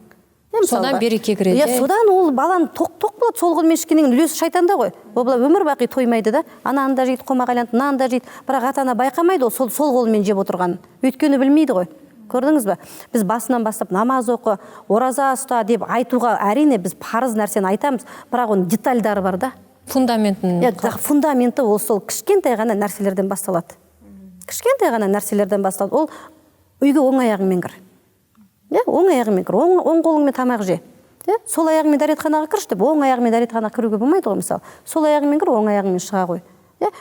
Содан береке кіреді. Содан ол баланы тоқ болады, сол қолмен ішкеннің үлесі шайтанда ғой. Ол бала өмір бақи тоймайды да. Ананы да жейді, қомақ айланып, мынаны да жейді. Бірақ ата-ана байқамайды ол сол қолмен жеп отырғанын. Өйткені білмейді ғой. Көрдіңіз бе? Біз басынан бастап намаз оқы, ораза ұста деп айтуға әрине біз парыз нәрсені айтамыз, бірақ оның детальдары бар да. Фундаменті ол сол кішкентай ғана нәрселерден басталады. Кішкентай ғана нәрселерден басталады. Ол үйге оң аяғыңмен кір. Оң аяғыңмен кір, оң қолыңмен тамақ же. Сол аяғыңмен дәретханаға кірші деп, оң аяғыңмен дәретханаға кіруге болмайды ғой, мысалы. Сол аяғыңмен кір, оң аяғыңмен шыға қой.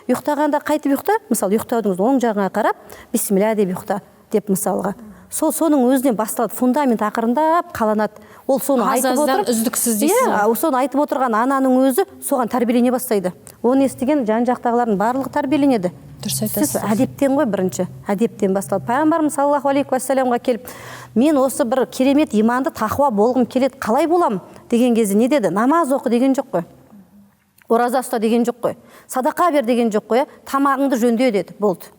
Ұйықтағанда қайтып ұйықта, мысалы, ұйықтаудыңыз оң жағыңа қарап, бисмилля деп ұйықта деп мысалға. Соның өзінен басталады, фундамент ақырындап қаланады. Ол соны айтып отырып, үздіксіз дейсіз. Соны айтып отырған ананың өзі соған тәрбиелене бастайды. Оны естіген жан-жақтағылардың барлығы тәрбиеленеді. Дұрыс айтасыз. Әдептен ғой бірінші, әдептен басталады. Пайғамбарымыз саллаллаху алейхи уассаламға келіп, мен осы бір керемет иманды тақуа болғым келеді, қалай болам деген кезде не деді? Намаз оқы деген жоқ қой. Ораза ұста деген жоқ қой. Садақа бер деген жоқ қой. Тамағыңды жөнде деді. Болды.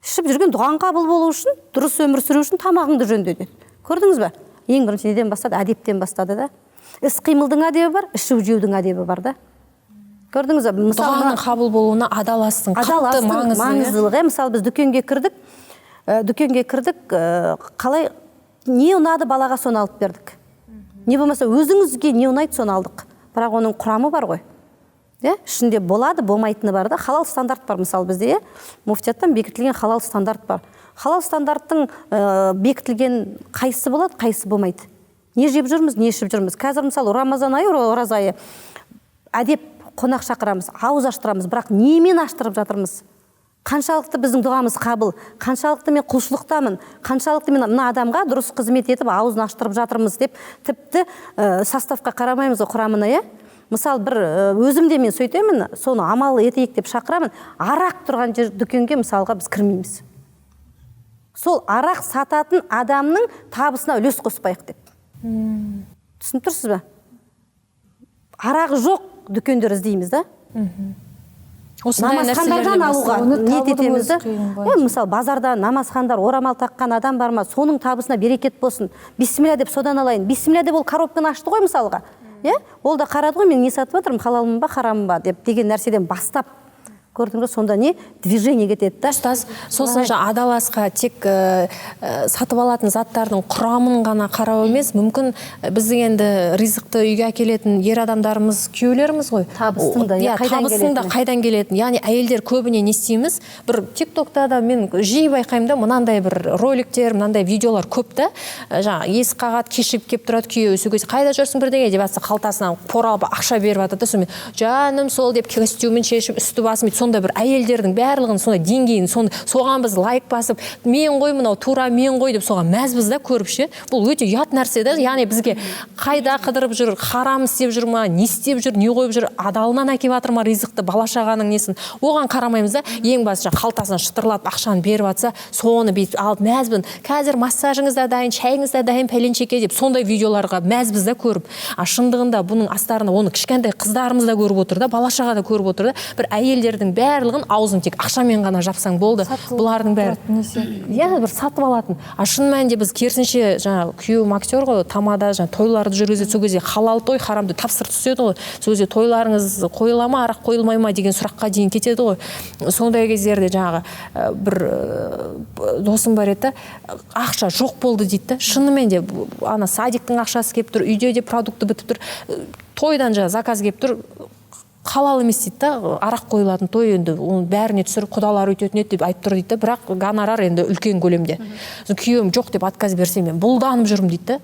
Ішіп жүрген дұғаң қабыл болу үшін, дұрыс өмір сүру үшін тамағыңды жөнде деді. Көрдіңіз бе? Ең бірінші неден бастады? Әдептен бастады да. Іс-қимылдың әдебі бар, ішіп-жеудің әдебі бар да. Көрдіңіз бе? Дұғаның қабыл болуына адаластың қатты маңыздылығы. Мысалы біз дүкенге кірдік, қалай не ұнады балаға соны алып бердік. Не болмаса өзіңізге не ұнайды соны алдық. Бірақ оның құрамы бар ғой. Ішінде болады, болмайтыны бар да. Халал стандарт бар мысалы бізде. Муфтияттан бекітілген халал стандарт бар. Халал стандарттың бекітілген қайсысы болады, қайсысы болмайды. Не жеп жүрміз, не ішіп жүрміз. Қазір мысалы Рамазан айы, ораза айы. Әдеп қонақ шақырамыз, ауыз аштырамыз, бірақ немен аштырып жатырмыз? Қаншалықты біздің дұғамыз қабыл, қаншалықты мен құлшылықтамын, қаншалықты мен мына адамға дұрыс қызмет етіп ауызын аштырып жатырмыз деп тіпті составқа қарамаймыз құрамына. Мысалы бір өзімде мен сөйтемін, соны амал етейік деп шақырамын, арақ тұрған дүкенге мысалға біз кірмейміз. Сол арақ сататын адамның табысына үлес қоспайық деп. Түсініп тұрсыз ба? Арақ жоқ дүкендер іздейміз да. Намазхандардан алуға ниет етеміз да. Мысалы базарда намазхандар, орамал таққан адам бар ма, соның табысына берекет болсын. Бисмилля деп содан алайын. Бисмилля деп ол коробканы ашты ғой мысалға. Ол да қарады ғой, мен не сатып отырмын, халалмын ба, хараммын ба деген нәрседен бастап. Көрдіңіз, сонда не? Движение кетеді да. Ұстаз, сосын адаласқа тек сатып алатын заттардың құрамын ғана қарау емес, мүмкін біздің енді ризықты үйге әкелетін ер адамдарымыз, күйеулеріміз ғой. Табыстың да қайдан келетін. Яғни әйелдер көбіне не істейміз? Бір тиктокта да мен жиі байқаймын да, мынандай бір роликтер, мынандай видеолар көп та. Есік қағады, кешігіп кеп тұрады күйеуі, сөйтсе қайда жүрсің бірдеңе деп жатса, қалтасынан поралып ақша беріп жатады да, сонымен жаным сол деп костюмін шешіп, үсті басым сонда бір әйелдердің барлығын сонда деңгейін соған біз лайк басып, мен ғой мынау тура мен ғой деп соған мәзбіз да көріп ше. Бұл өте ұят нәрсе да. Яғни бізге қайда қыдырып жүр, харам істеп жүр ма, не істеп жүр, не қойып жүр, адалынан әкеп жатыр ма ризықты, бала шағаның несін. Оған қарамаймыз да. Ең басты қалтасынан шытырлап ақшаны беріп жатса, соны бүйтіп алып мәзбін. Қазір массажыңыз да дайын, шайыңыз да дайын пәленшеке деп сондай видеоларға мәзбіз да көріп. Шындығында бұның астарында оны кішкентай қыздарымыз да көріп отыр да, бала шаға да көріп отыр да. Бір әйелдердің барлығын аузын тек ақшамен ғана жапсаң болды. Бұлардың бәрі бір сатып алатын. Шын мәнінде біз керісінше жаңа күйеуім актер ғой, тамада жаңа тойларды жүргізеді, сол кезде халал той, харамды тапсырып түседі ғой. Сол кезде тойларыңыз қойыла ма, арақ қойылмай ма деген сұраққа дейін кетеді ғой. Сондай кездерде жаңағы бір досым бар еді, ақша жоқ болды дейді. Шынымен де ана садиктің ақшасы келіп тұр, үйде де продукты бітіп тұр, тойдан жаңа заказ келіп тұр. Халал емес дейді да, арақ қойылатын той енді оның бәріне түсіріп құдалар өтетін еді деп айтып тұр дейді, бірақ гонорар енді үлкен көлемде. Күйеуім жоқ деп отказ берсем мен бұлданып жүрмін дейді.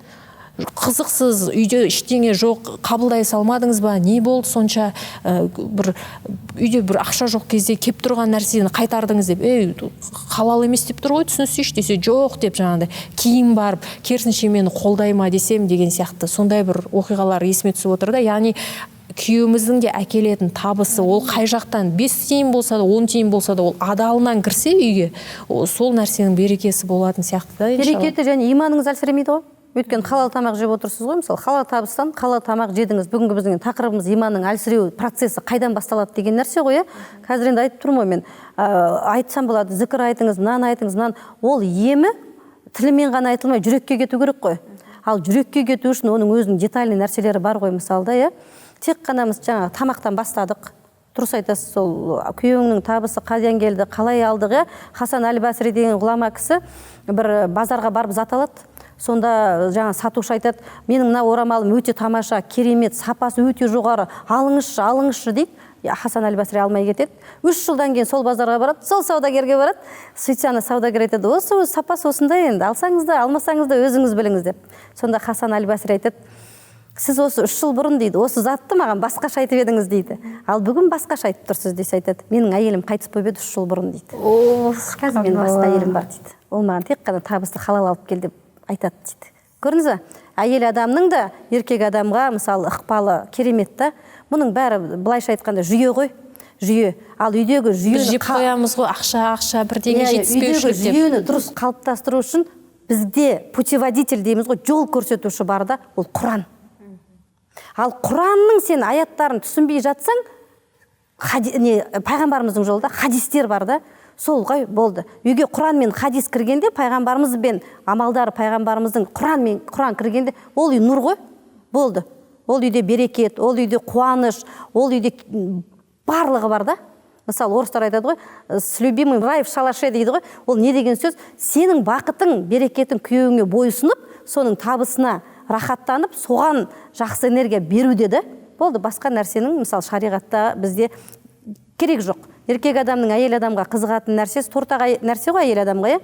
Қызықсыз, үйде ештеңе жоқ, қабылдай салмадыңыз ба, не болды сонша, бір үйде бір ақша жоқ кезде кеп тұрған нәрсені қайтардыңыз деп, халал емес деп тұр ғой, түсінсейші десе, жоқ деп жаңағыдай кейін барып, керісінше мені қолдай ма десем деген сияқты сондай бір оқиғалар есіме түсіп отыр да. Яғни күйеуіміздің де әкелетін табысы ол қай жақтан 5 тиын болса да 10 тиын болса да ол адалынан кірсе үйге, сол нәрсенің берекесі болатын сияқты да, иншалла. Берекеті және иманыңыз әлсіремейді ғой. Өйткені халал тамақ жеп отырсыз ғой, мысалы халал табыстан халал тамақ жедіңіз. Бүгінгі біздің тақырыбымыз иманның әлсіреу процесі қайдан басталады деген нәрсе ғой. Қазір енді айтып тұрмын ғой мен, айтсам болады, зікір айтыңыз, мынаны айтыңыз, мынаны. Ол емі тілімен ғана айтылмай жүрекке кету керек қой. Ал жүрекке кету үшін оның өзінің детальный нәрселері бар ғой, мысалда, тек қана жаңағы тамақтан бастадық. Дұрыс айтасыз, сол күйеуіңнің табысы қайдан келді, қалай алдық. Хасан әл-Басри деген ғұлама кісі бір базарға барып зат алады. Сонда жаңа сатушы айтады, менің мына орамалым өте тамаша, керемет, сапасы өте жоғары, алыңызшы дейді. Хасан әл-Басри алмай кетеді. 3 жылдан кейін сол базарға барады, сол саудагерге барады. Сөйтсе ана саудагер айтады, осы сапасы осындай енді, алсаңыз да, алмасаңыз да өзіңіз біліңіз деп. Сонда Хасан әл-Басри айтады, сіз осы 3 жыл бұрын дейді, осы затты маған басқаша айтып едіңіз дейді. Ал бүгін басқаша айтып тұрсыз десе айтады. Менің әйелім қайтыс болып еді 3 жыл бұрын дейді. Қазір менің басқа әйелім бар дейді. Ол маған тек қана табысты халал алып кел деп айтады дейді. Көрдіңіз бе? Әйел адамның да еркек адамға мысалы ықпалы керемет та. Мұның бәрі былайша айтқанда жүйе ғой. Жүйе. Ал үйдегі жүйені жеп қоямыз ғой, ақша бірдеңе жетіспеушілік деп. Жүйені дұрыс қалыптастыру үшін бізде путеводитель дейміз ғой, жол көрсетуші бар да, ол Құран. Ал Құранның сен аяттарын түсінбей жатсаң, пайғамбарымыздың жолында хадистер бар да, сол ғой болды. Үйге Құран мен хадис кіргенде, пайғамбарымыз бен амалдары пайғамбарымыздың Құран кіргенде, ол үй нұр ғой, болды. Ол үйде берекет, ол үйде қуаныш, ол үйде барлығы бар да. Мысалы, орыстар айтады ғой, с любимым рай в шалаше дейді ғой. Ол не деген сөз? Сенің бақытың, берекетің күйеуіңе бойсынып, соның табысына рахаттанып, соған жақсы энергия беру деді. Болды, басқа нәрсенің, мысалы, шариғатта бізде керек жоқ. Еркек адамның әйел адамға қызығатын нәрсесі, тортақ нәрсе ғой әйел адамға,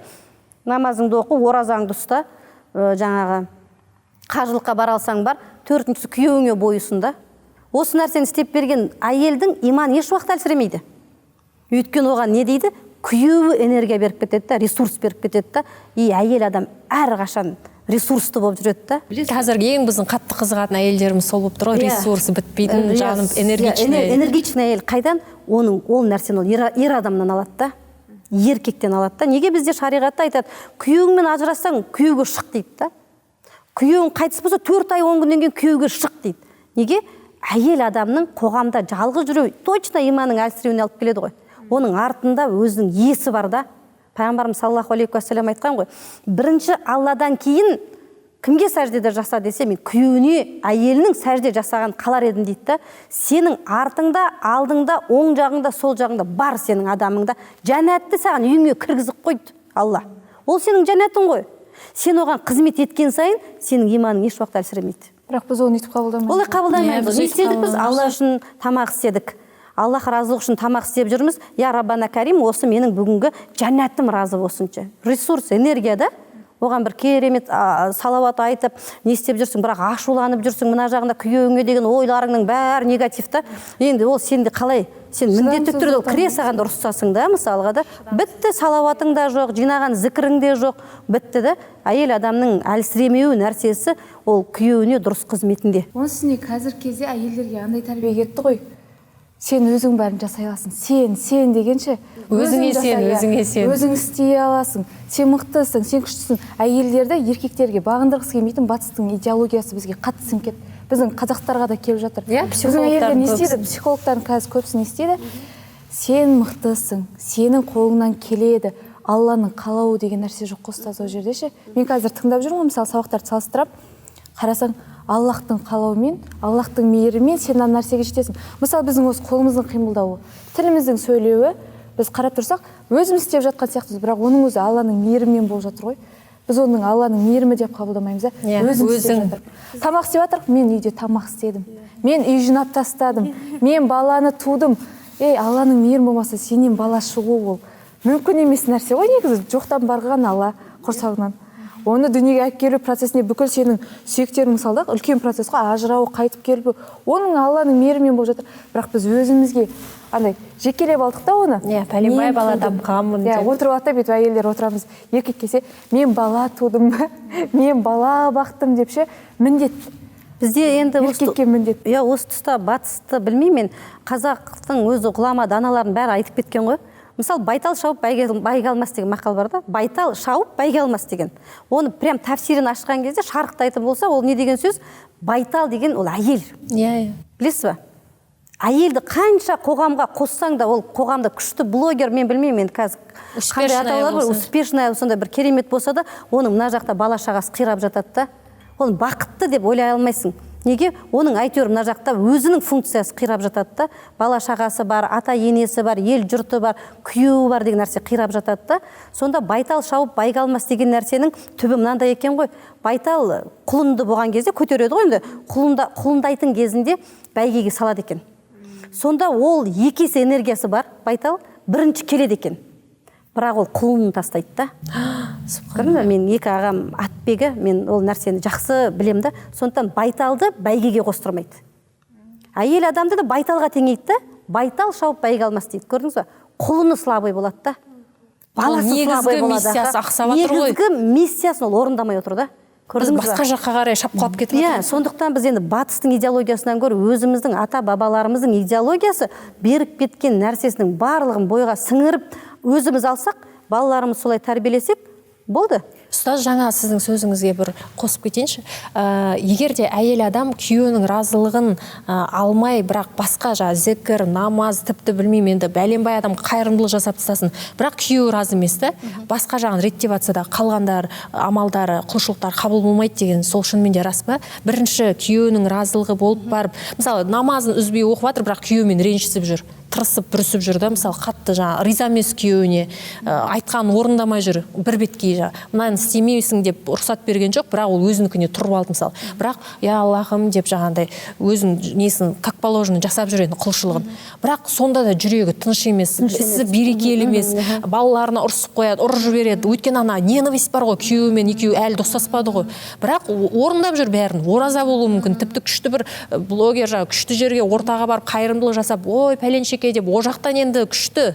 намазыңды оқы, оразаңды ұста, жаңағы қажылыққа бара алсаң бар, 4-ші күйеуіңе бойысында. Осы нәрсені істеп берген әйелдің иман еш уақыт әлсіремейді. Өйткені оған не дейді? Күйеуі энергия беріп кетеді да, ресурс беріп кетеді да. Әйел адам әрқашан ресурсты болып жүреді да. Қазіргі ең біздің қатты қызығатын әйелдеріміз сол болып тұр ғой, ресурсы бітпейтін, жаным энергичный. Энергичный әйел қайдан? Ол нәрсені ол ер адамнан алады да, еркектен алады да. Неге бізде шариғатта айтады, күйеуіңмен ажырассаң, күйеуге шық дейді да. Күйеуің қайтыс болса 4 ай 10 күннен кейін күйеуге шық дейді. Неге? Әйел адамның қоғамда жалғыз жүруі точно иманның әлсіреуіне алып келеді ғой. Оның артында өзінің иесі бар да. Пайғамбарымыз саллаллаху алейхи уассалам айтқан ғой, бірінші Алладан кейін кімге сәждеде жаса десе, мен күйеуіне әйелінің сәжде жасаған қалар едім дейді да. Сенің артыңда, алдыңда, оң жағыңда, сол жағыңда бар сенің адамыңда. Жәннатты саған үйіңе кіргізіп қойды Алла. Ол сенің жәннатың ғой. Сен оған қызмет еткен сайын, сенің иманың еш уақыт әлсіремейді. Бірақ біз оны өйтіп қабылдамаймыз. Олай қабылдамаймыз. Не істедік біз? Алла үшін тамақ істедік. Аллах разылық үшін тамақ істеп жүрміз. Я Раббана Карим, осы менің бүгінгі жәннатым разы болсыншы. Ресурс, энергия да. Оған бір керемет салауат айтып, не істеп жүрсің, бірақ ашуланып жүрсің, мына жағында күйеуіңе деген ойларыңның бәрі негатив та. Енді ол сенде қалай? Сен міндетті түрде кіре саған ұрсасың да, мысалға да. Бітті, салауатың да жоқ, жинаған зікірің де жоқ. Бітті да. Әйел адамның әлсіремеуі нәрсесі ол күйеуіне дұрыс қызметінде. Оның үстіне қазіргі кезде әйелдерге андай тәрбие кетті ғой. Сен өзің бәрін жасай аласың. Сен дегенше өзіңе сен. Өзің істей аласың. Сен мықтысың, сен күштісің. Әйелдерді еркектерге бағындырғысы келмейтін батыстың идеологиясы бізге қатты сіңіп кетті. Біздің қазақтарға да келіп жатыр. Біздің әйелдер не істейді? Психологтардың қазір көбісі не істейді? Сен мықтысың, сенің қолыңнан келеді. Алланың қалауы деген нәрсе жоқ қой ұстаз ол жерде ше. Мен қазір тыңдап жүрмін, мысалы сабақтарды салыстырып, қарасаң Аллахтың қалауымен, Аллахтың мейірімен сен ана нәрсеге жетесің. Мысалы біздің осы қолымыздың қимылдауы, тіліміздің сөйлеуі, біз қарап тұрсақ, өзіміз істеп жатқан сияқтымыз, бірақ оның өзі Алланың мейірімімен болып жатыр ғой. Біз оның Алланың мейірімі деп қабылдамаймыз, өзің. Тамақ істеп жатырық, мен үйде тамақ істедім. Мен үй жинап тастадым. Мен баланы тудым. Алланың мейірімі болмаса, сенен бала шығу ол мүмкін емес нәрсе ғой, негізі жоқтан барған Алла құрсағынан. Оны дүниеге әкеліп келу процесіне бүкіл сенің сүйектерің мысалда үлкен процесс қой, ажырауы, қайтып келу, оның Алланың мейірімен болып жатыр. Бірақ біз өзімізге андай жекелеп алдық та оны. Пәленбай бала тапқанмын деп. Отырып алып бүйтіп әйелдер отырамыз. Еркек келсе, мен бала тудым, мен бала бақтым деп ше, міндет. Бізде енді еркекке міндет. осы тұста батысты білмеймін, мен қазақтың өзі ғұлама даналарын бәрі айтып кеткен ғой. Мысалы, байтал шауып байге алмас деген мақал бар да. Байтал шауып байге алмас деген. Оны прям тәфсирін ашқан кезде шарықты айтып болса, ол не деген сөз? Байтал деген ол әйел. Иә. Білесіз ба? Әйелді қанша қоғамға қоссаң да, ол қоғамда күшті блогер, мен білмеймін, қазір қандай атаулар бар, успешная сондай бір керемет болса да, оның мына жақта бала шағасы қирап жатады да. Оны бақытты деп ойлай алмайсың. Неге? Оның әйтеуір мына жақта өзінің функциясы қирап жатады да. Бала шағасы бар, ата енесі бар, ел жұрты бар, күйеуі бар деген нәрсе қирап жатады да. Сонда байтал шауып байға алмас деген нәрсенің түбі мынандай екен ғой. Байтал құлынды болған кезде көтереді ғой енді. Құлындайтын кезінде бәйгеге салады екен. Сонда ол екесі энергиясы бар, байтал бірінші келеді екен. Бірақ ол құлынын тастайды да. Мен екі ағам атбегі, мен ол нәрсені жақсы білем да. Сондықтан байталды бәйгеге қостырмайды. Әйел адамды да байталға теңейді да. Байтал шауып байге алмас дейді. Көрдіңіз ба? Құлыны слабый болады да. Баласы слабый болады. Миссиясы ақсап отыр ғой. Негізгі миссиясын ол орындамай отыр да. Біз басқа жаққа қарай шапқылап кетіп жатырмыз. Сондықтан біз енді батыстың идеологиясынан гөрі өзіміздің ата бабаларымыздың идеологиясы беріп кеткен нәрсесінің барлығын бойға сіңіріп өзіміз алсақ, балаларымыз солай тәрбиелесек, болды. Ұстаз, жаңа сіздің сөзіңізге бір қосып кетейінші. Егер де әйел адам күйеуінің разылығын алмай, бірақ басқа зікір, намаз, тіпті білмеймін, енді бәленбай адам қайырымдылық жасап тастасын, бірақ күйеуі разы емес та, басқа жағын реттеп жатса да қалғандар, амалдары, құлшылықтар қабыл болмайды деген сол шынымен де рас па? Бірінші күйеуінің разылығы болып барып, мысалы, намазын үзбей оқып жатыр, бірақ күйеуімен ренжісіп жүр, тырысып бүрісіп жүр да, мысалы, қатты риза емес күйеуіне, айтқанын орындамай жүр, бір беткей мынаны істемейсің деп рұқсат берген жоқ, бірақ ол өзінікіне тұрып алды, мысалы. Бірақ я Аллахым деп жаңағындай өзін несін как положено жасап жүр енді құлшылығын. Бірақ сонда да жүрегі тыныш емес, ісі берекелі емес, балаларына ұрсып қояды, ұрып жібереді. Өйткені ана ненависть бар ғой, күйеуімен екеуі әлі достаспады ғой. Бірақ орындап жүр бәрін. Ораза болуы мүмкін, тіпті күшті бір блогер, күшті жерге ортаға барып қайырымдылық жасап, ой, пәленшеке деп, о жақтан енді күшті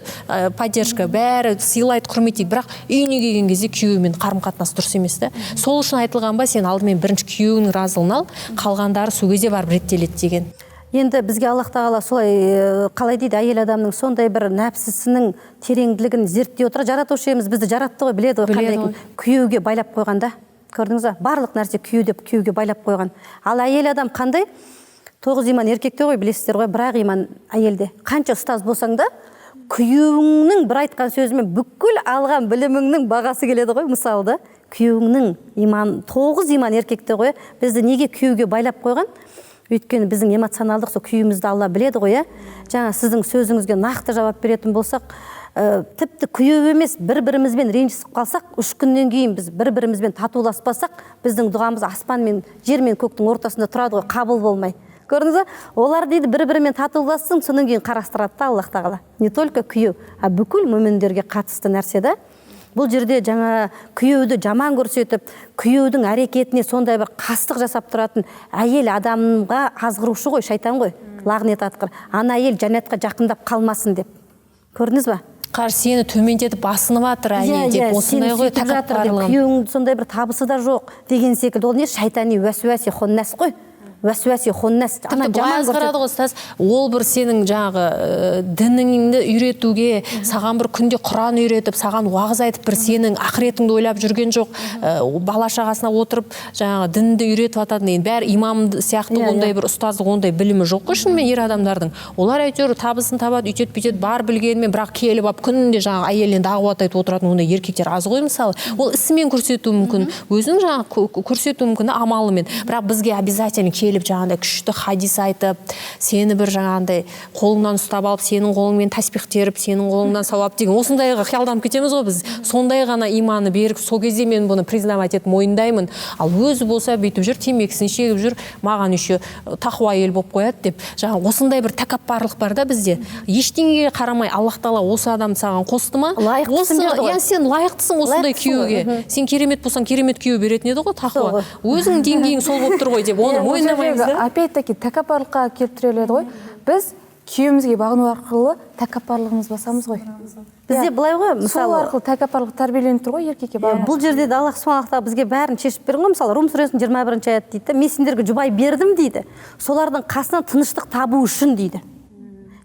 поддержка, бәрі сыйлайды, құрметтейді. Бірақ үйіне келген кезде күйеуімен қарым-қатынас дұрыс емес та. Сол үшін айтылған ба, сен алдымен бірінші күйеуінің разылығын ал, қалғандары сол кезде барып реттеледі деген. Енді бізге Аллах тағала солай қалай дейді, әйел адамның сондай бір нәпсісінің тереңділігін зерттей отыра, жаратушы иеміз бізді жаратты ғой, біледі ғой қандай күйеуге байлап қойғанда. Көрдіңіз ба? Барлық нәрсе күйеуге байлап қойған. Ал әйел адам қандай? 9 иман еркекте ғой, білесіздер ғой, бірақ иман әйелде. Қанша ұстаз болсаң да, күйеуіңнің бір айтқан сөзімен бүкіл алған біліміңнің бағасы келеді ғой, мысалы да. Күйеуіңнің иман, 9 иман еркекте ғой, бізді неге күйеуге байлап қойған? Өйткені біздің эмоционалдық сол күйеуімізді Алла біледі ғой. Жаңа сіздің сөзіңізге нақты жауап беретін болсақ, тіпті күйеу емес, бір-бірімізбен ренжісіп қалсақ, 3 күннен кейін біз бір-бірімізбен татуласпасақ, біздің дұғамыз аспан мен жер мен көктің ортасында тұрады ғой, қабыл болмай. Көрдіңіз бе? Олар дейді бір-бірімен татулассын, содан кейін қарастырады да Аллах тағала. Не только күйеу, а бүкіл мүміндерге қатысты нәрсе да. Бұл жерде жаңа күйеуді жаман көрсетіп, күйеудің әрекетіне сондай бір қастық жасап тұратын әйел адамға азғырушы ғой, шайтан ғой, лағнет атқыр. Ана әйел жәннатқа жақындап қалмасын деп. Көрдіңіз бе? Сені төмендетіп басынып жатыр әне деп, осындай ғой тәкаппарлығын. Күйеуің сондай бір табысы да жоқ деген секілді. Ол не? Шайтани уәсуәси хуннас қой. Уәсуәси хуннас. Ол бір сенің жаңағы дініңді үйретуге, саған бір күнде Құран үйретіп, саған уағыз айтып, бір сенің ақыретіңді ойлап жүрген жоқ. Бала шағасына отырып, жаңағы дінді үйретіп ататын, бәрі имам сияқты ондай бір ұстаздық, ондай білімі жоқ қой шынымен ер адамдардың. Олар әйтеуір табысын табады, үйтет бүйтет бар білгенімен, бірақ келіп алып күнінде жаңағы әйелінен дағуат айтып отыратын ондай еркектер аз ғой мысалы. Ол ісімен көрсетуі мүмкін, өзінің жаңағы көрсетуі мүмкін амалымен. Бірақ бізге обязательно келіп жаңағындай күшті хадис айтып, сені бір жаңағындай қолыңнан ұстап алып, сенің қолыңмен тәсбих теріп, сенің қолыңнан сауап деген, осындайға қиялданып кетеміз ғой біз. Сондай ғана иманы беріп, сол кезде мен бұны признавать етіп мойындаймын. Ал өзі болса бүйтіп жүр, темекісін шегіп жүр, маған еще тақуа әйел болып қояды деп. Жаңа осындай бір тәкаппарлық бар да бізде. Ештеңеге қарамай Аллах тағала осы адамды саған қосты ма? Сен лайықтысың осындай күйеуге. Сен керемет болсаң, керемет күйеу беретін еді ғой тақуа. Өзің деңгейің сол болып тұр ғой деп, оны мойындамай. Опять-таки тәкаппарлыққа келіп тіреледі ғой. Біз күйеуімізге бағыну арқылы тәкаппарлығымыз басамыз ғой. Бізде былай ғой, сол мысалы арқылы тәкаппарлық тәрбиеленіп тұр ғой еркекке бағыну. бұл жерде де Аллах subhanahu wa taala бізге бәрін шешіп берген ғой. Мысалы Рум сүресінің 21 аят дейді, мен сендерге жұбай бердім дейді, солардың қасынан тыныштық табу үшін дейді.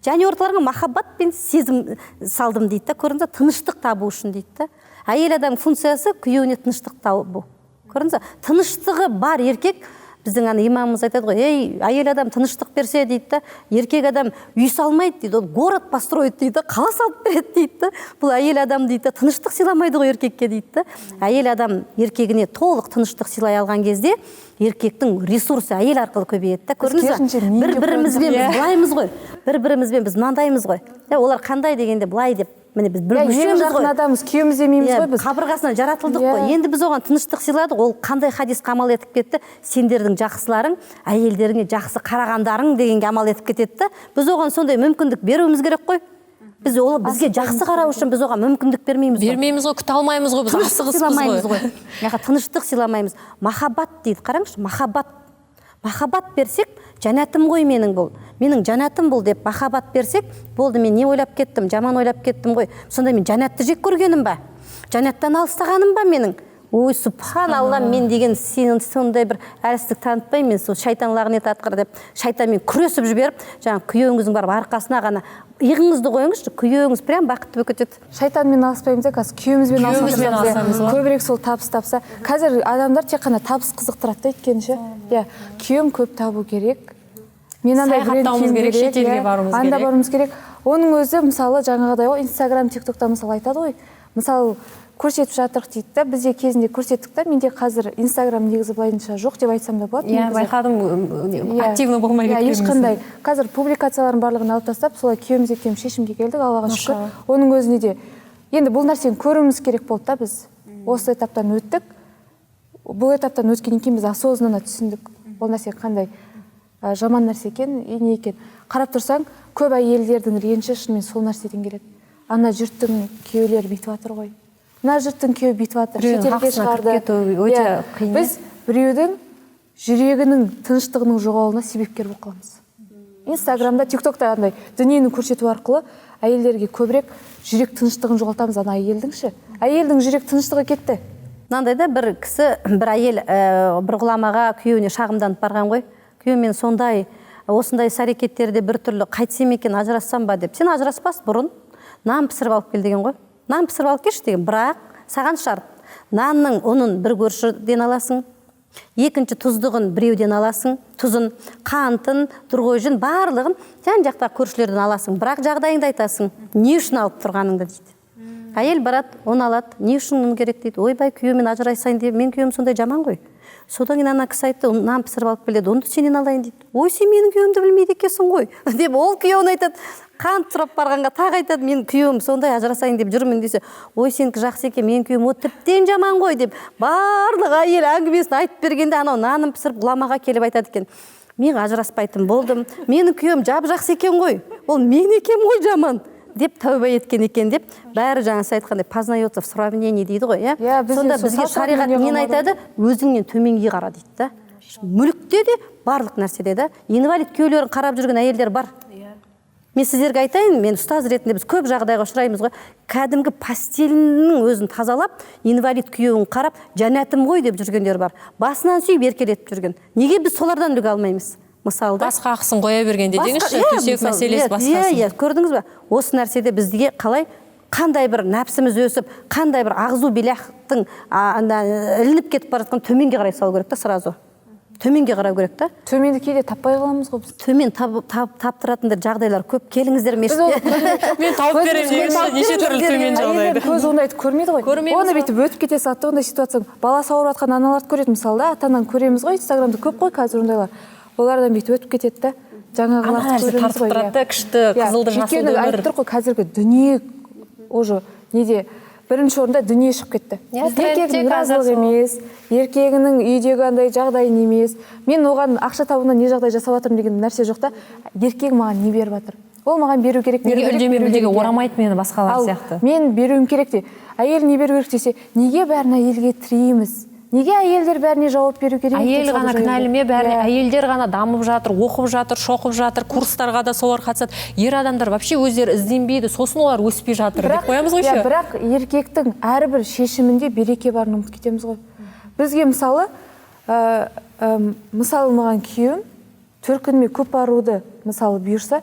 Және орталарыңа махаббат пен сезім салдым дейді, көрдіңіз, тыныштық табу үшін дейді. Әйел адам функциясы күйеуіне тыныштық табу. Көрдіңіз, тыныштығы бар еркек, біздің имамымыз айтады ғой, ей, әйел адам тыныштық берсе дейді, еркек адам үй салмайды дейді, ол город построит дейді, қала салып береді дейді. Бұл әйел адам дейді, тыныштық сыйламайды ғой еркекке дейді. Әйел адам еркегіне толық тыныштық сыйлай алған кезде еркектің ресурсы әйел арқылы көбейеді. Көрдіңіз, бір-бірімізбен біз былаймыз ғой, бір-бірімізбен біз мынандаймыз ғой. Олар қандай дегенде былай деп, міне біз бір мүшеміз ғой. Адамыз күйеуіміз демейміз ғой біз. Қабырғасынан жаратылдық қой. Енді біз оған тыныштық сыйладық. Ол қандай хадиске амал етіп кетті? Сендердің жақсыларың әйелдеріңе жақсы қарағандарың дегенге амал етіп кетеді. Біз оған сондай мүмкіндік беруіміз керек қой. Біз ол бізге жақсы қарау үшін біз оған мүмкіндік бермейміз ғой. Бермейміз ғой, күте алмаймыз ғой, біз асығыспыз ғой. Тыныштық сыйламаймыз. Махаббат дейді, қараңызшы, махаббат. Махаббат берсек, жәннатым ғой менің бұл. Менің жәннатым бұл деп махаббат берсек, болды, мен не ойлап кеттім, жаман ойлап кеттім ғой. Сонда мен жәннатты жек көргенім ба? Жәннаттан алыстағаным ба менің? Ой, субханалла, мен деген сенің сондай бір әлсіздік танытпаймын, мен сол шайтан лағнет атқыр деп шайтанмен күресіп жіберіп, жаңа күйеуіңіздің барып арқасына ғана иығыңызды қойыңызшы, күйеуіңіз прям бақытты болып кетеді. Шайтанмен алыспаймыз, қазір күйеуімізбен алысамыз. Көбірек сол табыс тапса. Қазір адамдар тек қана табыс қызықтырады өйткені ше. Күйеуім көп табу керек. Мен андай саяхаттауымыз керек, шетелге баруымыз керек. Анда баруымыз керек. Оның өзі мысалы жаңағыдай ғой, Инстаграм, ТикТокта мысалы айтады ғой. Мысалы көрсетіп жатырық дейді да, бізде кезінде көрсеттік та, менде қазір Инстаграм негізі былайынша жоқ деп айтсам да болады. Байқадым, активно болмай кеткеніңізді. Ешқандай. Қазір публикациялардың барлығын алып тастап, солай күйеуіміз екеуміз шешімге келдік, Аллаға шүкір. Оның өзіне де енді бұл нәрсені көруіміз керек болды да, біз осы этаптан өттік. Бұл этаптан өткеннен кейін біз осознанно түсіндік. Бұл нәрсе қандай жаман нәрсе екен, не екен. Қарап тұрсаң, көп әйелдердің реніші шынымен сол нәрседен келеді. Ана жұрттың күйеулері бүйтіп жатыр ғой. Мына жұрттың күйеуі бүйтіп жатыр, шетелге шығарды. Біз біреудің жүрегінің тыныштығының жоғалуына себепкер болып қаламыз. Инстаграмда, ТикТокта андай дүниені көрсету арқылы әйелдерге көбірек жүрек тыныштығын жоғалтамыз. Ана әйелдің жүрек тыныштығы кетті. Мынандайда бір кісі, бір әйел бір ғұламаға күйеуіне шағымданып барған ғой. Күйеумен осындай іс-әрекеттерде бір түрлі қайтсем екен, ажырассам ба деп. Сен ажыраспас бұрын нан пісіріп алып кел деген ғой. Нан пісіріп алып келші деген, бірақ саған шарт. Нанның ұнын бір көршіден аласың, екінші тұздығын біреуден аласың, тұзын, қантын, тұрғойжын барлығын жан-жақтағы көршілерден аласың. Бірақ жағдайыңды айтасың, не үшін алып тұрғаныңды дейді. Әйел барады, оны алады, не үшін ұн керек дейді. Ойбай, күйеумен ажырасайын деп, мен күйеуім сондай жаман ғой. Содан кейін ана кісі айтты, нан пісіріп алып келеді, оны сенен алайын дейді. Ой, сен менің күйеуімді білмейді екенсің ғой деп ол күйеуін айтады. Қант сұрап барғанға тағы айтады, мен күйеуім сондай ажырасайын деп жүрмін десе, ой, сенікі жақсы екен, менің күйеуім тіптен жаман ғой деп барлық әйел әңгімесін айтып бергенде анау нанын пісіріп ғұламаға келіп айтады екен, мен ажыраспайтын болдым, менің күйеуім жап-жақсы екен ғой, ол мен екем ғой жаман деп тәуба еткен екен деп, бәрі жаңасы айтқандай познается в сравнении дейді ғой, иә. Сонда бізге шариғат нені айтады? Өзіңнен төменге қара дейді да. Мүлікте де, барлық нәрседе де. Инвалид күйеулерін қарап жүрген әйелдер бар. Мен сіздерге айтайын, мен ұстаз ретінде біз көп жағдайға ұшыраймыз ғой. Кәдімгі постелінің өзін тазалап, инвалид күйеуін қарап, жәннатым ғой деп жүргендер бар. Басынан сүйіп еркелетіп жүрген. Неге біз солардан үлгі алмаймыз? Мысалы, басқа ақысын қоя бергенде деңізші, төсек мәселесі басқасын. Көрдіңіз бе? Осы нәрседе бізде қалай қандай бір нәпсіміз өсіп, қандай бір ағзу билахтың ілініп кетіп бара жатқан төменге қарай салу керек та, сразу. Төменге қарау керек та. Төменді кейде таппай қаламыз ғой біз. Төмен таптыратындар жағдайлар көп. Келіңіздер мешітке. Мен тауып беремін, неше түрлі төмен жағдайды. Көз ондайды көрмейді ғой. Оны бүйтіп өтіп кете салды, ондай ситуация. Баласы ауырып жатқан аналарды көреді мысалы да, ата-ананы көреміз ғой, Инстаграмда көп қой қазір ондайлар. Олардан бүйтіп өтіп кетеді да. Жаңағыларды көреміз ғой. Тартып тұрады, күшті, қызылды, жасылды өмір. Айтып тұр ғой, қазіргі дүние уже неде бірінші орында дүние шығып кетті. Еркегінің разылығы емес, еркегінің үйдегі андай жағдайын емес. Мен оған ақша табуына не жағдай жасап жатырмын деген нәрсе жоқ та. Еркегім маған не беріп жатыр? Ол маған беру керек. Неге үндемеудегі орамайды мені басқалар сияқты. Мен беруім керек те. Әйел не беру керек десе, неге бәрін әйелге тіреміз? Неге әйелдер бәріне жауап беру керек? Әйел ғана кінәлі ме? Бәрі әйелдер ғана дамып жатыр, оқып жатыр, шоқып жатыр, курстарға да солар қатысады. Ер адамдар вообще өздері ізденбейді, сосын олар өспей жатыр деп қоямыз ғой ше. Бірақ еркектің әрбір шешімінде береке барын ұмытып кетеміз ғой. Бізге мысалы маған күйеуім төркініме көп баруды мысалы бұйырса,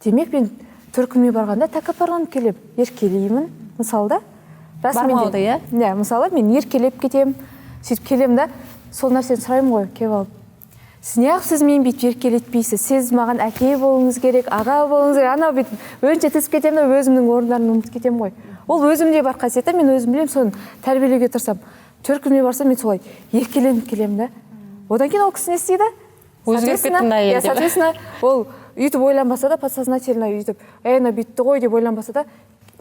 демек мен төркініме барғанда тәкаппарланып келем, еркелеймін мысалы да. Бармауды, иә? Иә, мысалы мен еркелеп кетем, сөйтіп келем да, сол нәрсені сұраймын ғой, келіп алып. Сіз неғып сіз мен бүйтіп еркелетпейсіз? Сіз маған әке болуыңыз керек, аға болуыңыз керек, анау бүйтіп önce тізіп кетем да, өзімнің орындарын ұмытып кетем ғой. Ол өзімде бар қасиеті, мен өзім білем, соны тәрбиелеуге тырысам. Төркініме барсам, мен солай еркеленіп келем да. Одан кейін ол кісі не істейді? Өзгеріп кеттің әйел деп. Соответственно, ол үйтіп ойланбаса да, подсознательно үйтіп, әйна бүйтті ғой деп ойланбаса да,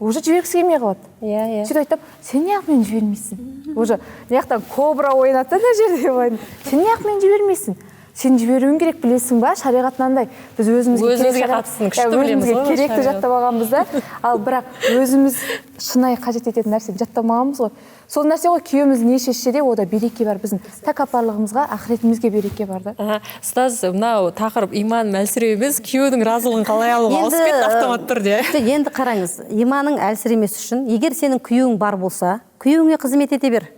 уже жібергісі келмей қалады. Иә. Сөйтіп айтам, сен неғып мені жібермейсің? Уже неғықтан кобра ойнатты да жерде ойын. Сен неғып мені жібермейсің? Сен жіберуің керек, білесің ба? Шариғат мынандай. Біз өзімізге қатысын күшті білеміз ғой. Керекті жаттап алғанбыз да, ал бірақ өзіміз шынайы қажет ететін нәрсені жаттамағанбыз ғой. Сол нәрсе ғой, күйеуіміз не шешсе де, ода береке бар. Біздің тәкаппарлығымызға, ақыретімізге береке бар да. Ұстаз, мынау тақырып иман әлсіреу емес, күйеудің разылығын қалай алуға ауысып кетті автомат түрде. Енді қараңыз, иманың әлсіремес үшін, егер сенің күйеуің бар болса, күйеуіңе қызмет ете бер.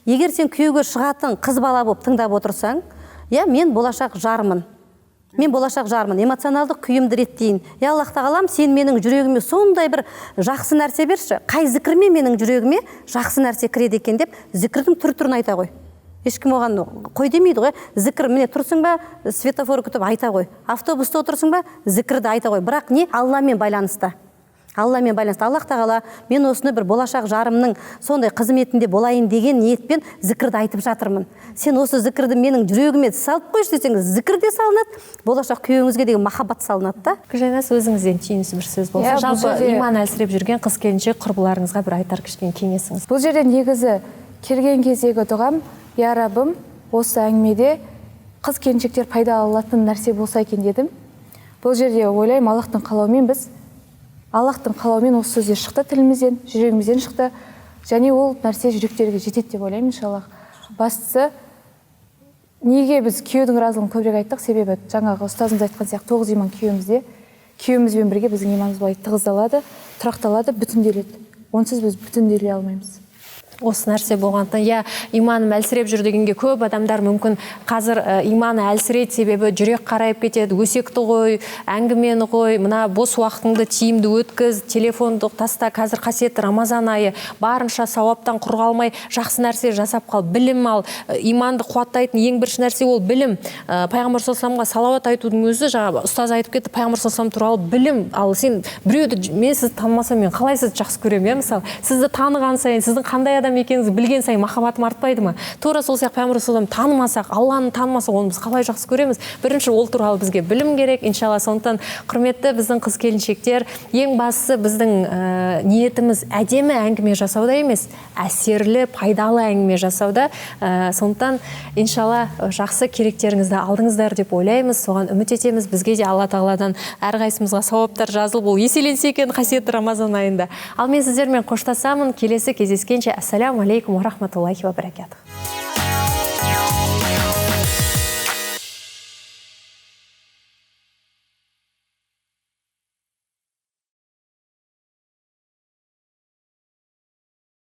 Егер сен күйеуге шығатын қыз бала болып тыңдап отырсаң, мен болашақ жармын. Мен болашақ жармын, эмоционалдық күйімді реттейін. Аллах тағалам, сен менің жүрегіме сондай бір жақсы нәрсе берші. Қай зікірме менің жүрегіме жақсы нәрсе кіреді екен деп, зікірдің түр-түрін айта ғой. Ешкім оған қой демейді ғой. Зікір, міне тұрсың ба, светофор күтіп айта ғой. Автобуста отырсың ба, зікірді айта ғой. Бірақ не? Алламен байланысты. Алламен байланысты. Аллах тағала, мен осыны бір болашақ жарымның сондай қызметінде болайын деген ниетпен зікірді айтып жатырмын. Сен осы зікірді менің жүрегіме салып қойшы десеңіз, зікір де салынады, болашақ күйеуіңізге деген махаббат салынады да. Гүлжанас, өзіңізден түйінісі бір сөз болса, жалпы иман әлсіреп жүрген қыз келіншек құрбыларыңызға бір айтар кішкене кеңесіңіз. Бұл жерде негізі келген кездегі дұғам, я Раббым, осы әңгімеде қыз келіншектер пайда алатын нәрсе болса екен дедім. Бұл жерде ойлаймын, Аллахтың қалауымен осы сөздер шықты тілімізден, жүрегімізден шықты. Және ол нәрсе жүректерге жетеді деп ойлаймын, иншаллах. Бастысы, неге біз күйеудің разылығын көбірек айттық? Себебі жаңағы ұстазымыз айтқан сияқты 9 иман күйеуімізде. Күйеуімізбен бірге біздің иманымыз былай тығыздалады, тұрақталады, бүтінделеді. Онсыз біз бүтінделе алмаймыз. Осы нәрсе болғандықтан, иманым әлсіреп жүр дегенге көп адамдар мүмкін қазір иманы әлсірейді, себебі жүрек қарайып кетеді, өсекті қой, әңгімені қой, мына бос уақытыңды тиімді өткіз, телефонды таста, қазір қасиетті Рамазан айы, барынша сауаптан құр қалмай, жақсы нәрсе жасап қал, білім ал, иманды қуаттайтын ең бірінші нәрсе ол білім. Пайғамбар саллаллаху салауат айтудың өзі, жаңа ұстаз айтып кетті, Пайғамбар саллаллаху туралы білім. Ал сен біреуді, мен сізді танымасам, мен қалай сізді жақсы көремін, мысалы, сізді таныған сайын, сіздің қандай екеніңізді білген сайын махаббатым артпайды ма? Тура сол сияқты Пайғамбар саллаллаху танымасақ, Алланы танымасақ, оны біз қалай жақсы көреміз? Бірінші ол туралы бізге білім керек, иншалла. Сондықтан құрметті біздің қыз келіншектер, ең бастысы біздің ниетіміз әдемі әңгіме жасауда емес, әсерлі, пайдалы әңгіме жасауда. Сондықтан иншалла жақсы керектеріңізді алдыңыздар деп ойлаймыз, соған үміт етеміз. Бізге де Алла тағаладан әрқайсымызға сауаптар жазылып, ол еселенсе екен қасиетті Рамазан айында. Ал мен сіздермен қоштасамын, келесі кездескенше. Ассаламу алейкум ва рахматуллахи ва баракатух.